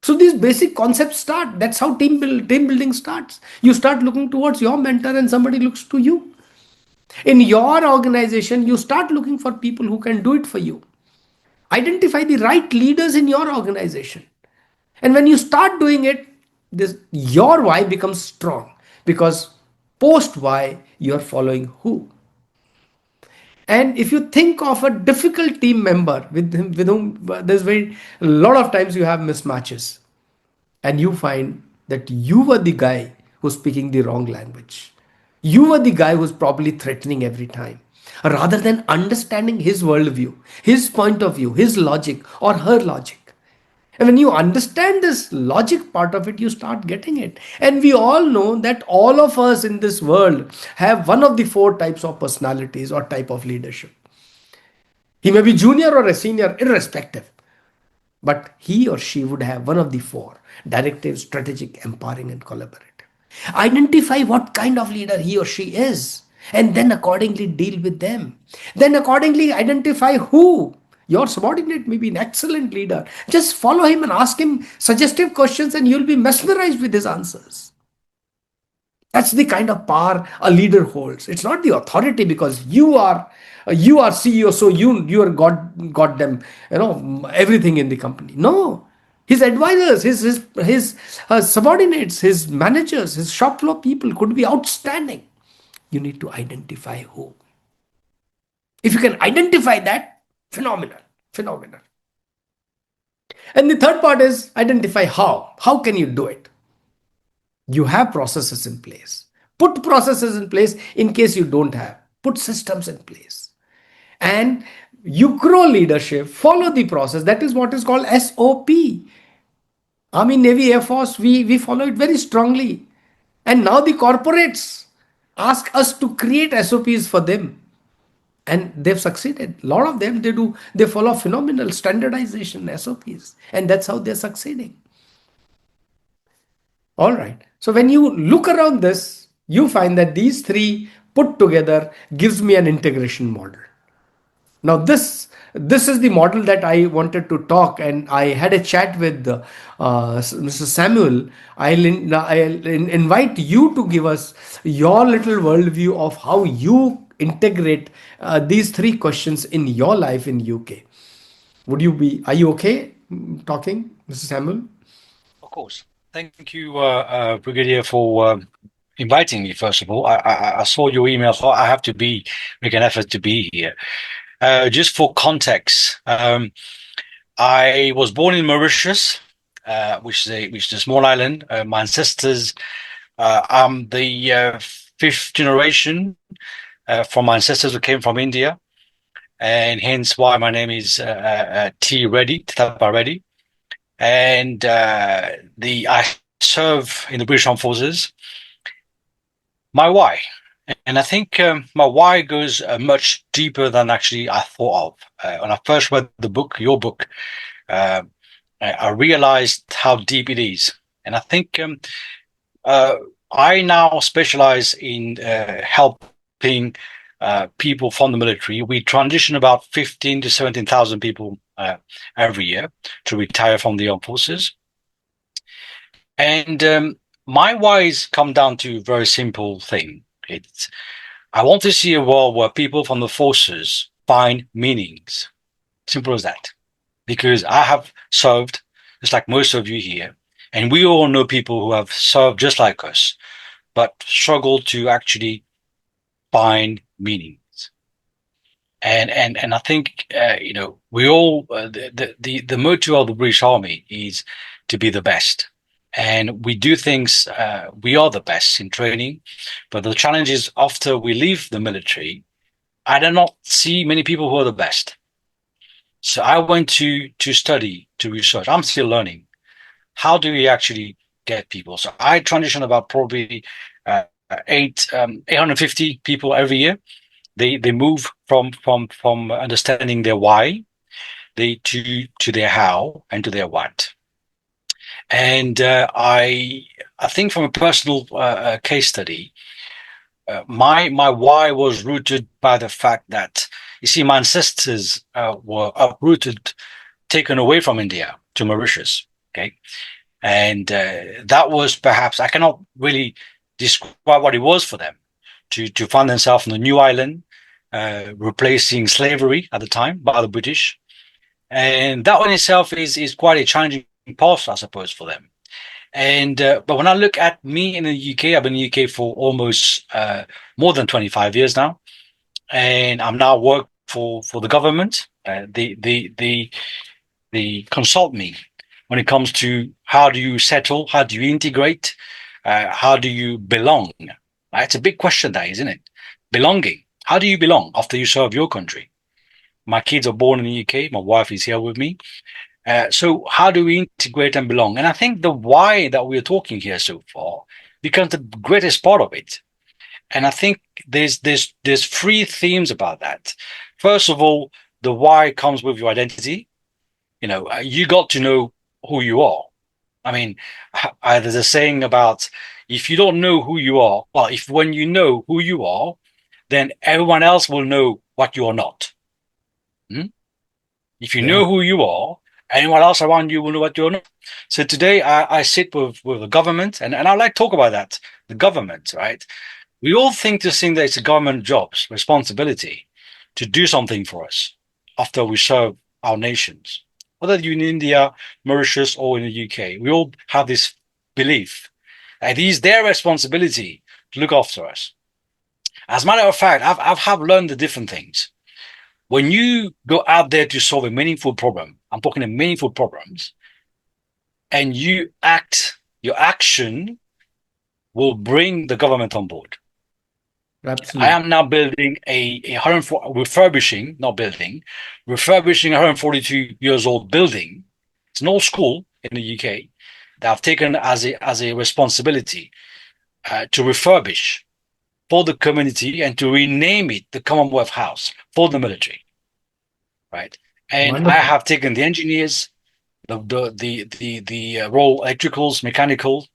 So these basic concepts start. That's how team building starts. You start looking towards your mentor and somebody looks to you. In your organization, you start looking for people who can do it for you. Identify the right leaders in your organization. And when you start doing it, your why becomes strong because post why you are following who. And if you think of a difficult team member with whom there's very a lot of times you have mismatches, and you find that you were the guy who's speaking the wrong language. You were the guy who's probably threatening every time. Rather than understanding his worldview, his point of view, his logic, or her logic. And when you understand this logic part of it, you start getting it. And we all know that all of us in this world have one of the four types of personalities or type of leadership. He may be junior or a senior, irrespective. But he or she would have one of the four: directive, strategic, empowering, and collaborative. Identify what kind of leader he or she is, and then accordingly deal with them. Then, accordingly, identify who. Your subordinate may be an excellent leader. Just follow him and ask him suggestive questions, and you'll be mesmerized with his answers. That's the kind of power a leader holds. It's not the authority because you are CEO, so you are got them, everything in the company. No, his advisors, his subordinates, his managers, his shop floor people could be outstanding. You need to identify who. If you can identify that, phenomenal, phenomenal. And the third part is identify how. How can you do it? You have processes in place. Put processes in place in case you don't have. Put systems in place. And you grow leadership, follow the process. That is what is called SOP. Army, Navy, Air Force, we follow it very strongly. And now the corporates ask us to create SOPs for them. And they've succeeded. A lot of them, they follow phenomenal standardization SOPs. And that's how they're succeeding. All right. So when you look around this, you find that these three put together gives me an integration model. Now this is the model that I wanted to talk, and I had a chat with Mr. Samuel. I'll invite you to give us your little worldview of how you integrate these three questions in your life in UK. Are you okay talking, Mr. Samuel? Of course. Thank you, Brigadier, for inviting me. First of all, I saw your email, so I have to make an effort to be here. Just for context, I was born in Mauritius, which is a small island. My ancestors, I'm the fifth generation from my ancestors who came from India, and hence why my name is T Reddy, Tapa Reddy. And I serve in the British Armed Forces. My why, and I think my why goes much deeper than actually I thought of. When I first read the book, your book, uh, I realized how deep it is, and I think uh, I now specialize in helping people from the military. We transition about 15 to 17,000 people every year to retire from the armed forces. And my whys come down to a very simple thing. It's I want to see a world where people from the forces find meanings. Simple as that. Because I have served, just like most of you here, and we all know people who have served just like us, but struggle to actually find meanings. And I think we all the motto of the British Army is to be the best. And we do things, we are the best in training, but the challenge is after we leave the military, I do not see many people who are the best. So I went to study, to research. I'm still learning. How do we actually get people? So I transition about probably 850 people every year. They move from understanding their why, to their how and to their what. And I think from a personal case study, my why was rooted by the fact that you see my ancestors were uprooted, taken away from India to Mauritius. Okay, and that was perhaps I cannot really describe what it was for them to find themselves on a new island, replacing slavery at the time by the British, and that in itself is quite a challenging path, I suppose, for them. And but when I look at me in the UK, I've been in the UK for almost more than 25 years now. and I'm now work for the government. They consult me when it comes to how do you settle, how do you integrate, how do you belong. It's a big question, that isn't it? Belonging. How do you belong after you serve your country? My kids are born in the UK. My wife is here with me. So how do we integrate and belong? And I think the why that we're talking here so far becomes the greatest part of it. And I think there's three themes about that. First of all, the why comes with your identity. You got to know who you are. I mean, there's a saying about if you don't know who you are, well, if when you know who you are, then everyone else will know what you are not. Hmm? If you Yeah, know who you are, anyone else around you will know what you're not. So today I sit with the government, and I like to talk about that. The government, right? We all think that it's a government job's responsibility to do something for us after we serve our nations. Whether you're in India, Mauritius, or in the UK, we all have this belief that it is their responsibility to look after us. As a matter of fact, I've learned the different things. When you go out there to solve a meaningful problem, I'm talking of meaningful problems, and you act, your action will bring the government on board. I absolutely. am now building a 104, refurbishing, not building, refurbishing a 142 years old building. It's an old school in the UK that I've taken as a responsibility to refurbish for the community and to rename it the Commonwealth House for the military, right? And I Wonderful. have taken the engineers, the raw electricals, mechanical.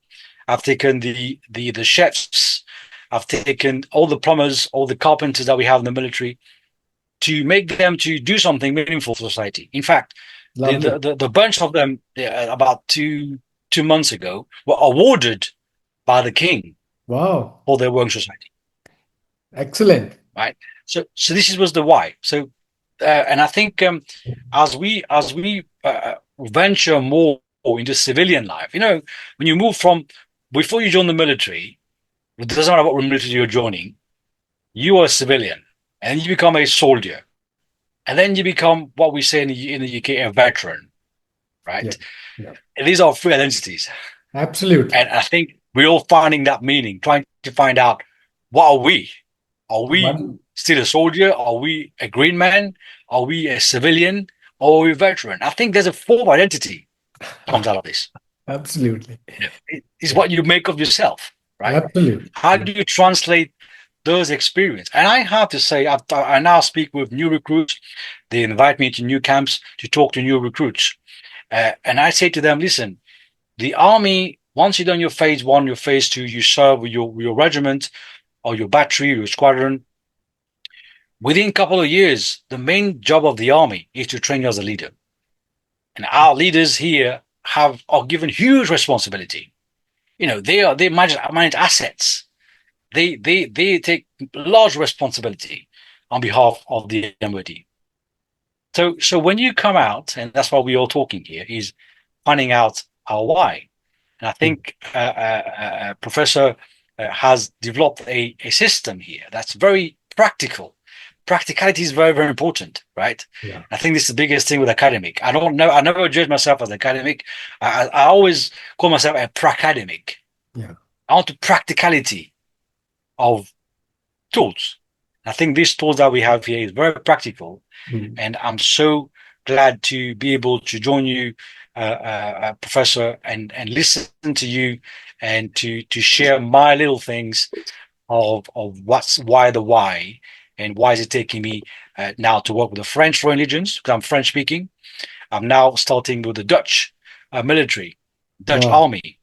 I've taken the chefs. I've taken all the plumbers, all the carpenters that we have in the military to make them to do something meaningful for society. In fact, Lovely. the bunch of them about 2 months ago were awarded by the king Wow. for their work in society. Excellent. Right. So this was the why. So and I think as we venture more into civilian life, when you move from before you join the military, it doesn't matter what military you're joining, you are a civilian, and you become a soldier, and then you become what we say in the UK a veteran, Yeah. right? Yeah. And these are three identities, Absolutely. and I think we're all finding that meaning, trying to find out what are we? Are we One. still a soldier? Are we a green man? Are we a civilian? Or are we a veteran? I think there's a form of identity comes out of this. Absolutely. It's Yeah. what you make of yourself, right? Absolutely. How Yeah. do you translate those experiences? And I have to say, I now speak with new recruits. They invite me to new camps to talk to new recruits. And I say to them, listen, the army, once you've done your phase one, your phase two, you serve with your regiment or your battery, your squadron. Within a couple of years, the main job of the army is to train you as a leader. And our leaders here are given huge responsibility. They manage assets. They take large responsibility on behalf of the MOD. So when you come out, and that's why we're all talking here, is finding out our why. And I Yeah. think Professor has developed a system here that's very practical. Practicality is very, very important, right? Yeah. I think this is the biggest thing with academic. I don't know. I never judge myself as academic. I always call myself a pracademic. Yeah. I want the practicality of tools. I think these tools that we have here is very practical, Mm. and I'm so glad to be able to join you, Professor, and listen to you, and to share my little things of why the why, and why is it taking me now to work with the French foreign legions because I'm French speaking. I'm now starting with the Dutch military, Dutch Wow. army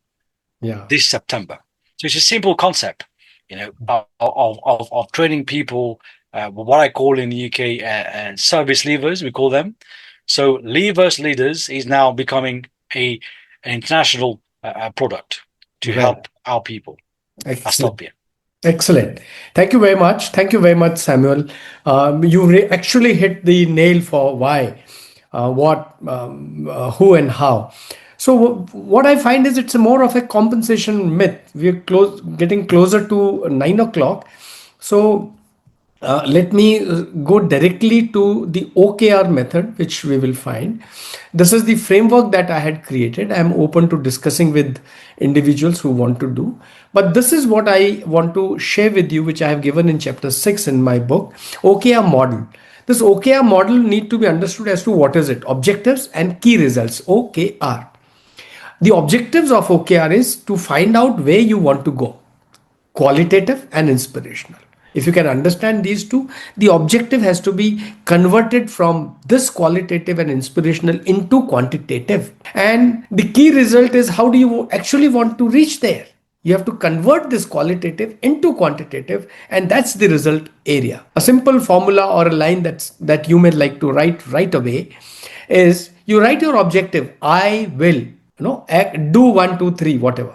Yeah. this September. So it's a simple concept, of training people, what I call in the UK service leavers, we call them. So leavers leaders is now becoming an international product to Right. help our people. I Excellent. stop here. Excellent. Thank you very much. Thank you very much, Samuel. You actually hit the nail for why, what, who, and how. So what I find is it's more of a compensation myth. We're getting closer to 9 o'clock. So Let me go directly to the OKR method, which we will find. This is the framework that I had created. I am open to discussing with individuals who want to do. But this is what I want to share with you, which I have given in chapter 6 in my book, OKR model. This OKR model need to be understood as to what is it, objectives and key results, OKR. The objectives of OKR is to find out where you want to go, qualitative and inspirational. If you can understand these two, the objective has to be converted from this qualitative and inspirational into quantitative. And the key result is how do you actually want to reach there? You have to convert this qualitative into quantitative, and that's the result area. A simple formula or a line that you may like to write right away is you write your objective. I will, do 1, 2, 3, whatever,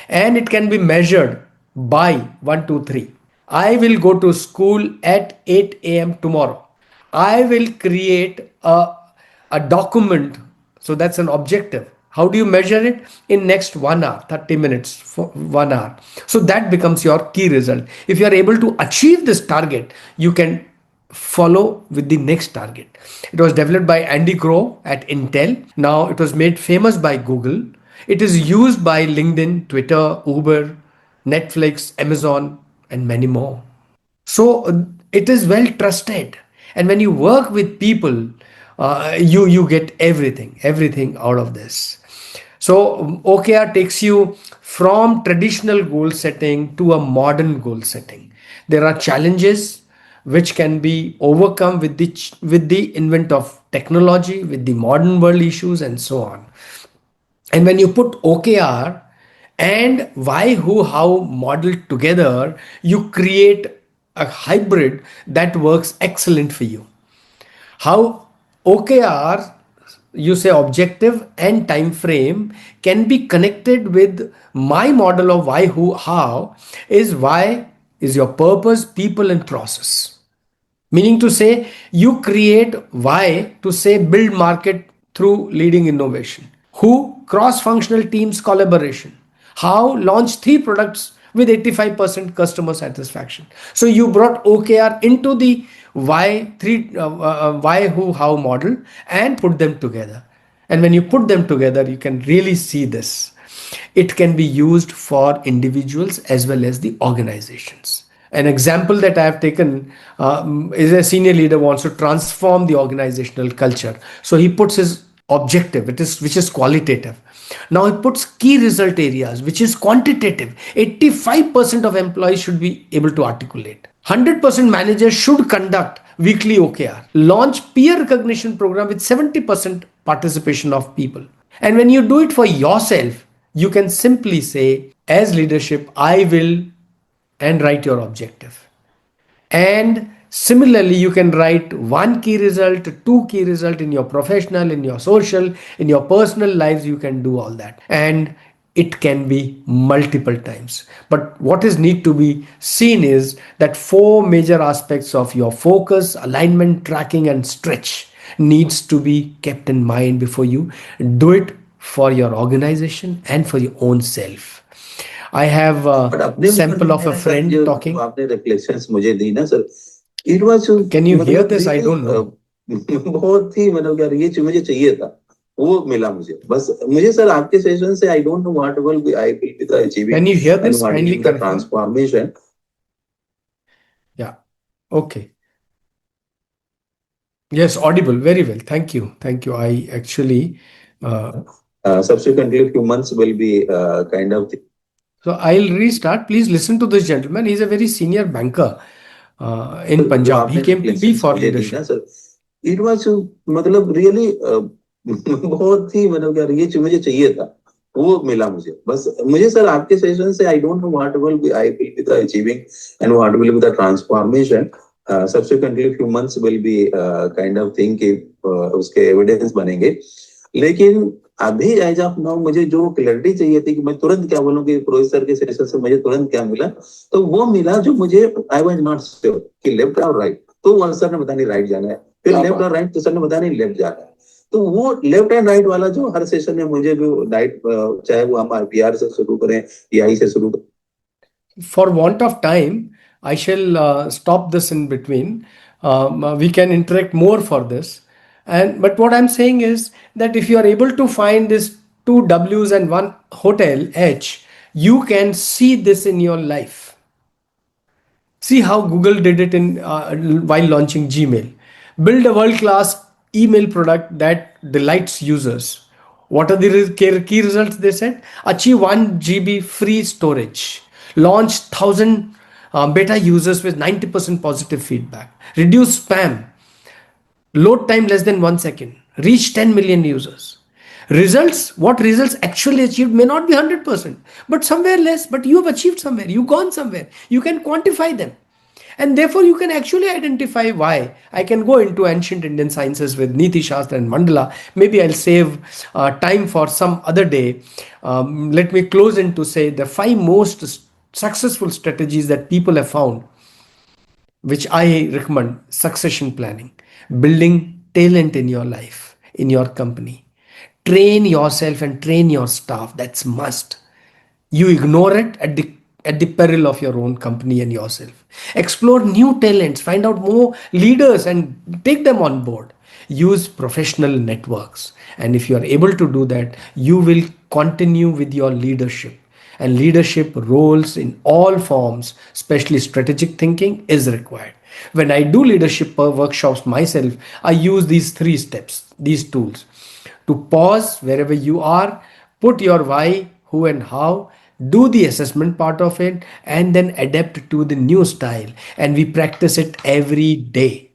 and it can be measured by 1, 2, 3. I will go to school at 8 a.m. tomorrow. I will create a document. So that's an objective. How do you measure it? In next 1 hour, 30 minutes, for 1 hour. So that becomes your key result. If you are able to achieve this target, you can follow with the next target. It was developed by Andy Grove at Intel. Now it was made famous by Google. It is used by LinkedIn, Twitter, Uber, Netflix, Amazon, and many more. So it is well trusted, and when you work with people, you get everything out of this. So OKR takes you from traditional goal setting to a modern goal setting. There are challenges which can be overcome with the invent of technology, with the modern world issues, and so on. And when you put OKR and why, who, how model together, you create a hybrid that works excellent for you. How OKR, you say objective and time frame, can be connected with my model of why, who, how is why is your purpose, people, and process. Meaning to say, you create why to say build market through leading innovation. Who? Cross-functional teams collaboration. How? Launch 3 products with 85% customer satisfaction. So you brought OKR into the why, who, how model and put them together. And when you put them together, you can really see this. It can be used for individuals as well as the organizations. An example that I have taken is a senior leader wants to transform the organizational culture. So he puts his objective, which is qualitative. Now he puts key result areas, which is quantitative. 85% of employees should be able to articulate. 100% managers should conduct weekly OKR. Launch peer recognition program with 70% participation of people. And when you do it for yourself, you can simply say, as leadership, I will, and write your objective. And similarly, you can write 1 key result, 2 key result in your professional, in your social, in your personal lives. You can do all that. And it can be multiple times. But what is need to be seen is that 4 major aspects of your focus, alignment, tracking, and stretch needs to be kept in mind before you do it for your organization and for your own self. I have but a अपने ऊपर sample जो of a है sir, friend जो talking. आपने reflections मुझे दी ना sir, it was Can you hear मतलब this? I really don't know. बहुत ही मतलब यार ये मुझे चाहिए था, वो मिला मुझे। बस मुझे सर आपके सेशन से I don't know what will I will be the Can achieving you hear and this? What will Kindly be the confirm. Transformation. Yeah. Okay. Yes, audible. Very well. Thank you. Thank you. I actually. Subsequently few months will be kind of So I'll restart. Please listen to this gentleman. He's a very senior banker in जो Punjab. He आपने came to me reflections for मुझे दी ना leadership. Sir, it was मतलब really बहुत ही मतलब यार ये मुझे चाहिए था, वो मिला मुझे। बस मुझे सर आपके सेशन से I don't know what will be I will be the achieving and what will be the transformation. Subsequently few months will be kind of thing कि उसके एविडेंस बनेंगे। लेकिन अभी एज ऑफ नाउ मुझे जो clarity चाहिए थी कि मैं तुरंत क्या बोलूं कि रोहित सर के सेशन से मुझे तुरंत क्या मिला, तो वो मिला जो मुझे आई वाज नॉट श्योर कि लेफ्ट और राइट। तो सर ने बता नहीं राइट जाना है, फिर लेफ्ट और राइट तो सर ने बता नहीं लेफ्ट जाना है। तो वो लेफ्ट एंड राइट वाला जो हर सेशन में मुझे जो राइट, चाहे वो हम आरपीआर से शुरू करें या आई से शुरू करें। For want of time, I shall stop this in between. We can interact more for this. And but what I'm saying is that if you are able to find this two W's and one hotel H, you can see this in your life. See how Google did it in while launching Gmail. Build a world-class email product that delights users. What are the key results they said? Achieve 1 GB free storage. Launch 1,000 beta users with 90% positive feedback. Reduce spam. Load time less than 1 second. Reach 10 million users. Results, what results actually achieved may not be 100%, but somewhere less, but you have achieved somewhere, you've gone somewhere. You can quantify them. And therefore, you can actually identify why. I can go into ancient Indian sciences with Niti Shastra and Mandala. Maybe I'll save time for some other day. Let me close in to say the five most successful strategies that people have found, which I recommend: succession planning, building talent in your life, in your company. Train yourself and train your staff. That's must. You ignore it at the peril of your own company and yourself. Explore new talents, find out more leaders and take them on board. Use professional networks. And if you are able to do that, you will continue with your leadership. And leadership roles in all forms, especially strategic thinking, is required. When I do leadership workshops myself, I use these three steps, these tools: to pause wherever you are, put your why, who, and how, do the assessment part of it, and then adapt to the new style. And we practice it every day.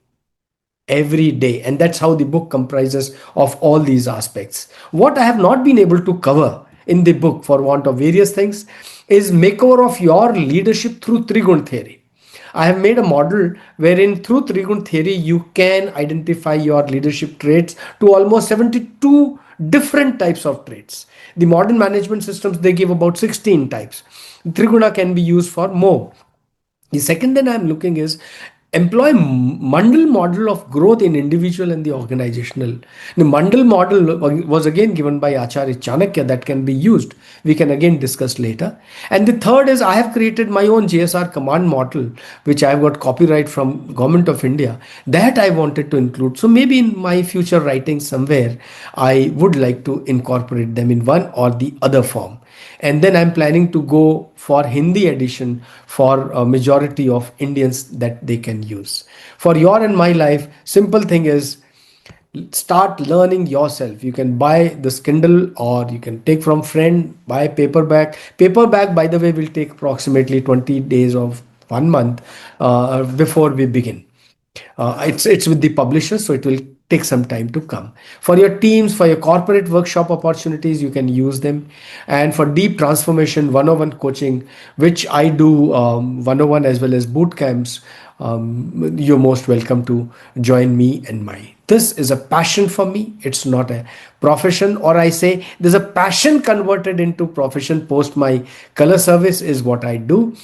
And that's how the book comprises of all these aspects. What I have not been able to cover in the book for want of various things is makeover of your leadership through Trigun theory. I have made a model wherein through Trigun theory you can identify your leadership traits to almost 72 different types of traits. The modern management systems, they give about 16 types. Triguna can be used for more. The second that I'm looking is employ Mandal model of growth in individual and the organizational. The Mandal model was again given by Acharya Chanakya that can be used. We can again discuss later. And the third is I have created my own JSR command model, which I've got copyright from Government of India, that I wanted to include. So maybe in my future writing somewhere, I would like to incorporate them in one or the other form. And then I'm planning to go for Hindi edition for a majority of Indians that they can use. For your and my life, simple thing is start learning yourself. You can buy this Kindle or you can take from friend, buy paperback. Paperback, by the way, will take approximately 20 days of 1 month before we begin. It's with the publisher, so it will take some time to come. For your teams, for your corporate workshop opportunities, you can use them. And for deep transformation 101 coaching, which I do 101 as well as boot camps, you're most welcome to join me and my. This is a passion for me. It's not a profession, or I say there's a passion converted into profession post my color service is what I do.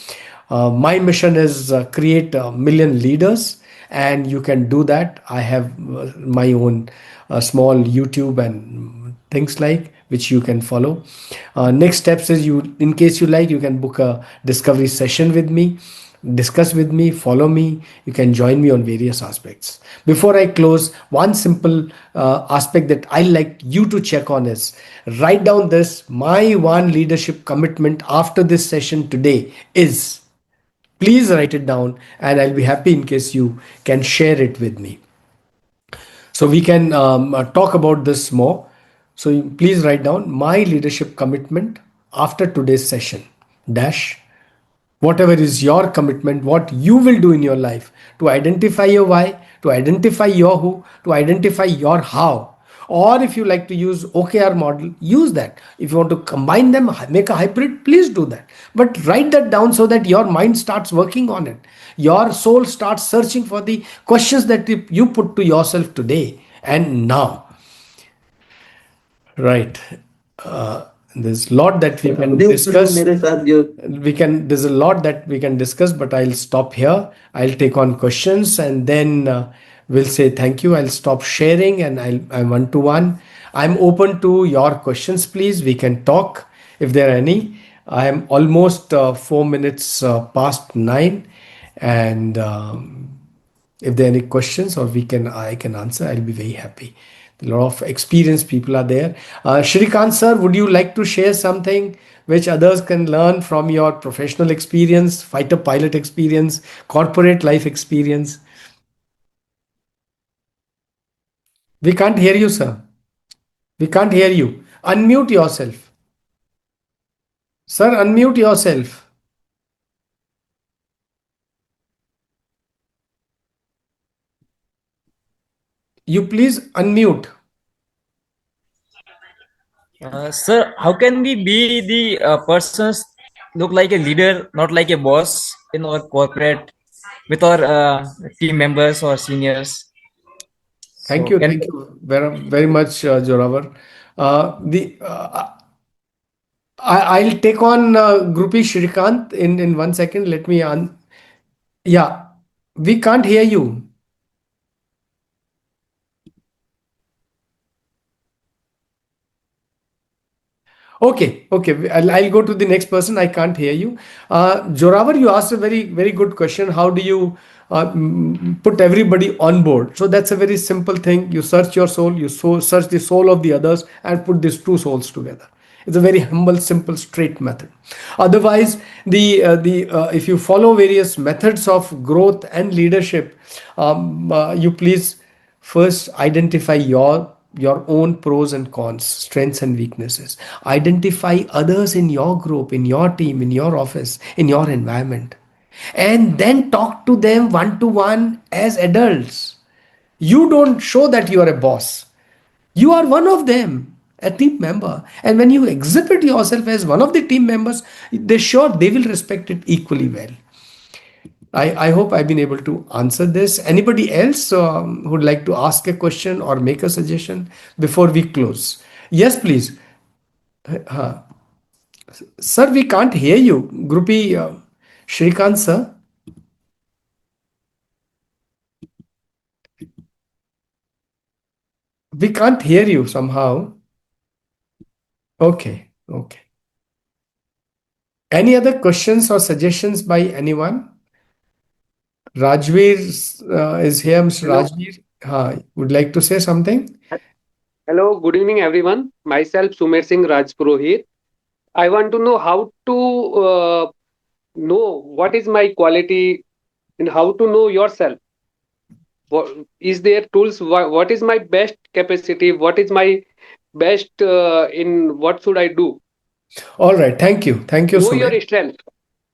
My mission is create a million leaders, and you can do that. I have my own small YouTube and things like which you can follow. Next steps is, you, in case you like, you can book a discovery session with me, discuss with me, follow me. You can join me on various aspects. Before I close, one simple aspect that I like you to check on is write down this: my one leadership commitment after this session today is. Please write it down, and I'll be happy in case you can share it with me. So we can talk about this more. So please write down my leadership commitment after today's session. Dash whatever is your commitment, what you will do in your life to identify your why, to identify your who, to identify your how. Or if you like to use OKR model, use that. If you want to combine them, make a hybrid, please do that. But write that down so that your mind starts working on it. Your soul starts searching for the questions that you put to yourself today and now. Right. There's a lot that we can discuss. There's a lot that we can discuss, but I'll stop here. I'll take on questions, and then we'll say thank you. I'll stop sharing, and I'm one-to-one. I'm open to your questions, please. We can talk if there are any. I'm almost 4 minutes past 9. And if there are any questions or I can answer, I'll be very happy. A lot of experienced people are there. Shrikant sir, would you like to share something which others can learn from your professional experience, fighter pilot experience, corporate life experience? We can't hear you, sir. We can't hear you. Unmute yourself. Sir, unmute yourself. You please unmute. Sir, how can we be the persons look like a leader, not like a boss in our corporate with our team members or seniors? Thank So you. can Thank you very much, Joravar. The I'll take on Groupie Shrikant in 1 second. Let me on. Yeah, we can't hear you. Okay, okay. I'll go to the next person. I can't hear you. Joravar, you asked a very good question. How do you put everybody on board? So that's a very simple thing. You search your soul, search the soul of the others, and put these two souls together. It's a very humble, simple, straight method. Otherwise, the if you follow various methods of growth and leadership, you please first identify your own pros and cons, strengths and weaknesses. Identify others in your group, in your team, in your office, in your environment, and then talk to them one to one as adults. You don't show that you are a boss. You are one of them, a team member. And when you exhibit yourself as one of the team members, they sure they will respect it equally well. I hope I've been able to answer this. Anybody else who'd like to ask a question or make a suggestion before we close? Yes, please. Sir, we can't hear you. Groupie Shrikant, sir. We can't hear you somehow. Okay, okay. Any other questions or suggestions by anyone? Rajveer is here. Mr. Hello. Rajveer would like to say something. Hello, good evening, everyone. Myself, Sumer Singh Rajpurohit. I want to know how to know what is my quality and how to know yourself. What, is there tools? What is my best capacity? What is my best in what should I do? All right. Thank you. Thank you, Know Sumer. your strength.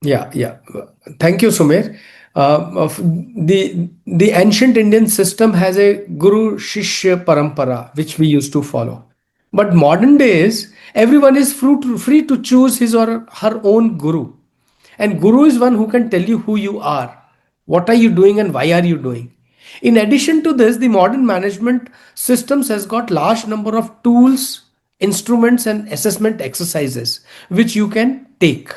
Yeah, yeah. Thank you, Sumer. Of the ancient Indian system has a Guru Shishya Parampara, which we used to follow. But modern days, everyone is free to choose his or her own Guru. And Guru is one who can tell you who you are, what are you doing, and why are you doing. In addition to this, the modern management systems has got large number of tools, instruments, and assessment exercises which you can take.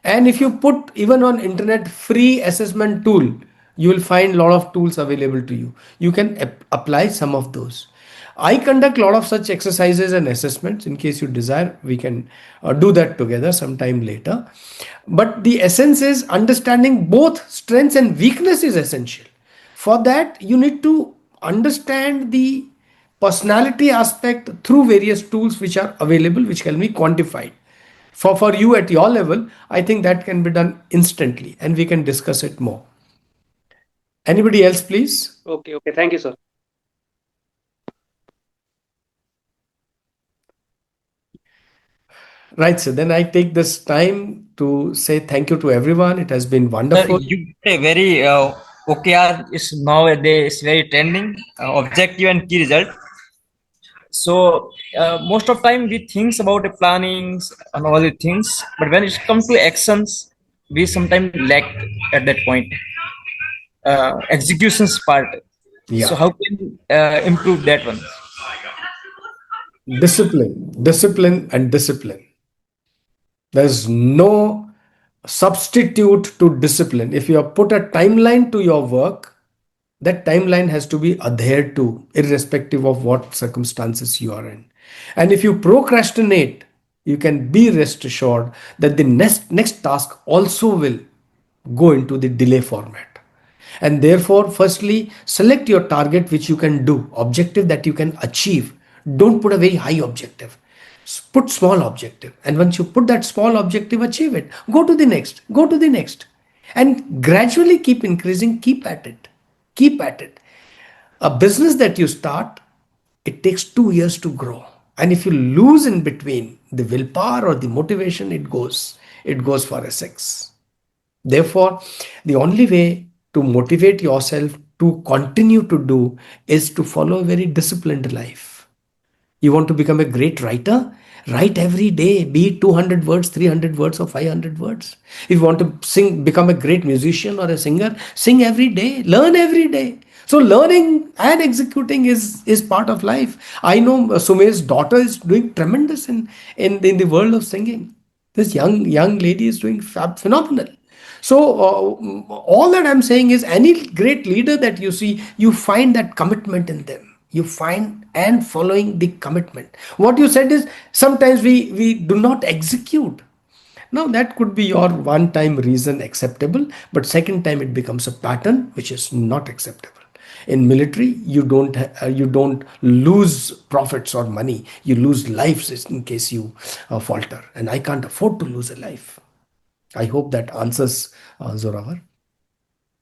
And if you put even on internet free assessment tool, you will find a lot of tools available to you. You can apply some of those. I conduct a lot of such exercises and assessments. In case you desire, we can do that together sometime later. But the essence is understanding both strengths and weakness is essential. For that, you need to understand the personality aspect through various tools which are available, which can be quantified. For you at your level, I think that can be done instantly and we can discuss it more. Anybody else, please? Okay. Thank you, sir. Right, so then I take this time to say thank you to everyone. It has been wonderful. you get a very OKR is nowadays very trending, objective and key result. So most of time we thinks about the plannings and all the things, but when it comes to actions, we sometimes lack at that point. Executions part. So Yeah. how can improve that one? Discipline, and discipline. There's no substitute to discipline. If you have put a timeline to your work, that timeline has to be adhered to, irrespective of what circumstances you are in. And if you procrastinate, you can be rest assured that the next task also will go into the delay format. And therefore, firstly, select your target which you can do, objective that you can achieve. Don't put a very high objective. Put small objective. And once you put that small objective, achieve it. Go to the next, go to the next. And gradually keep increasing, keep at it. Keep at it. A business that you start, it takes 2 years to grow. And if you lose in between the willpower or the motivation, it goes for a six. Therefore, the only way to motivate yourself to continue to do is to follow a very disciplined life. You want to become a great writer? Write every day, be it 200 words, 300 words, or 500 words. If you want to sing, become a great musician or a singer, sing every day, learn every day. So learning and executing is part of life. I know Sume's daughter is doing tremendous in the world of singing. This young lady is doing phenomenal. So all that I'm saying is, any great leader that you see, you find that commitment in them. You find and following the commitment. What you said is, sometimes we do not execute. Now that could be your one time reason acceptable, but second time it becomes a pattern which is not acceptable. In military, you don't lose profits or money. You lose lives in case you falter, and I can't afford to lose a life. I hope that answers Zorawar.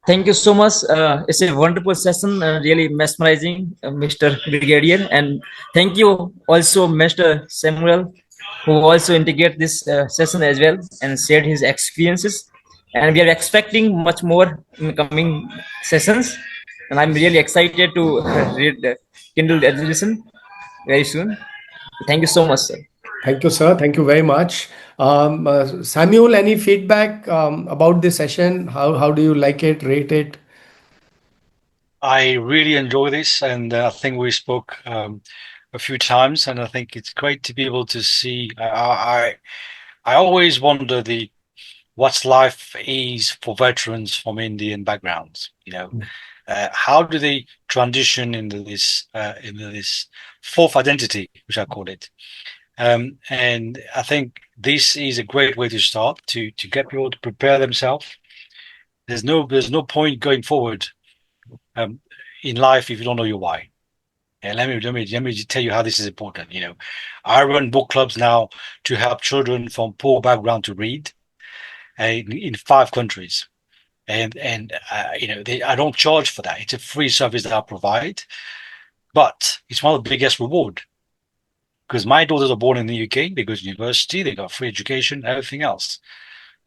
Thank you so much. It's a wonderful session, really mesmerizing, Mr. Brigadier. And thank you also, Mr. Samuel, who also integrated this session as well and shared his experiences. And we are expecting much more in coming sessions. And I'm really excited to read the Kindle edition very soon. Thank you so much, sir. Thank you, sir. Thank you very much. Samuel, any feedback about this session? How do you like it, rate it? I really enjoy this, and I think we spoke a few times, and I think it's great to be able to see. I always wonder the what's life is for veterans from Indian backgrounds. How do they transition into this fourth identity, which I call it? And I think this is a great way to start to get people to prepare themselves. There's no point going forward in life if you don't know your why. And let me just tell you how this is important. I run book clubs now to help children from poor background to read in 5 countries. And I don't charge for that. It's a free service that I provide, but it's one of the biggest reward, because my daughters are born in the UK. They go to university, they got free education, everything else.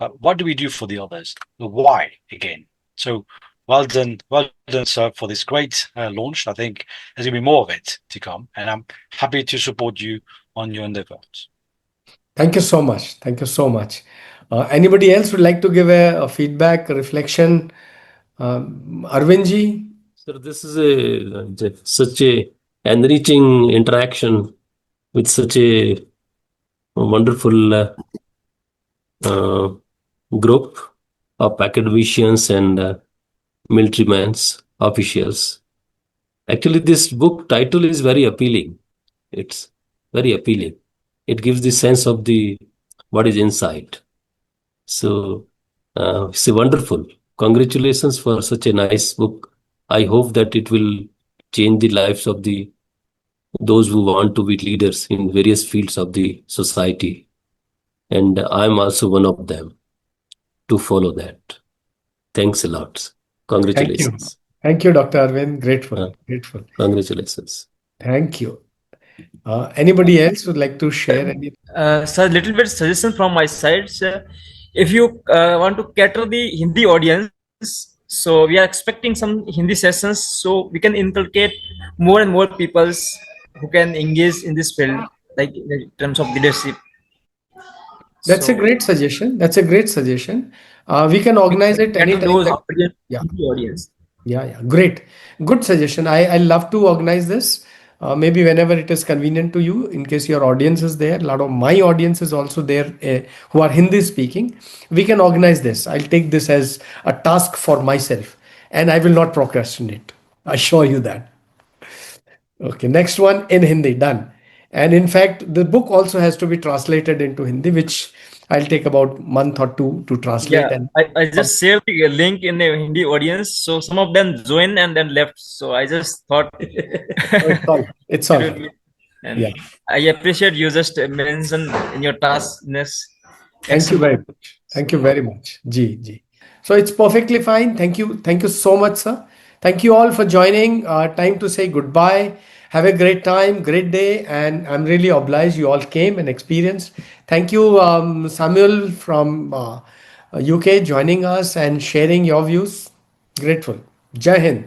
But what do we do for the others? The why again. So well done, sir, for this great launch. I think there's going to be more of it to come, and I'm happy to support you on your endeavors. Thank you so much. Thank you so much. Anybody else would like to give a feedback, a reflection? Arvindji? Sir, this is such a enriching interaction with such a wonderful group of academicians and military officials. Actually, this book title is very appealing. It's very appealing. It gives the sense of what is inside. So it's wonderful. Congratulations for such a nice book. I hope that it will change the lives of those who want to be leaders in various fields of the society. And I'm also one of them to follow that. Thanks a lot. Congratulations. Thank you, Dr. Arvind. Grateful. Congratulations. Thank you. Anybody else would like to share anything? Sir, little bit suggestion from my side. Sir. If you want to cater the Hindi audience, so we are expecting some Hindi sessions, so we can inculcate more and more peoples who can engage in this field, like in terms of leadership. That's a great suggestion. We can organize it anytime. Yeah. Audience. Yeah. Great. Good suggestion. I love to organize this. Maybe whenever it is convenient to you, in case your audience is there. A lot of my audience is also there who are Hindi speaking. We can organize this. I'll take this as a task for myself, and I will not procrastinate. I assure you that. Okay, next one in Hindi. Done. And in fact, the book also has to be translated into Hindi, which I'll take about month or two to translate. Yeah, And I just shared the link in the Hindi audience, so some of them joined and then left. So I just thought it's it all will right. be, Yeah. and I appreciate you just mention in your taskness. Thank you Excellent. very much. Thank you very much. G. So it's perfectly fine. Thank you. Thank you so much, sir. Thank you all for joining. Time to say goodbye. Have a great time, great day. And I'm really obliged you all came and experienced. Thank you, Samuel from UK, joining us and sharing your views. Grateful. Jai Hind.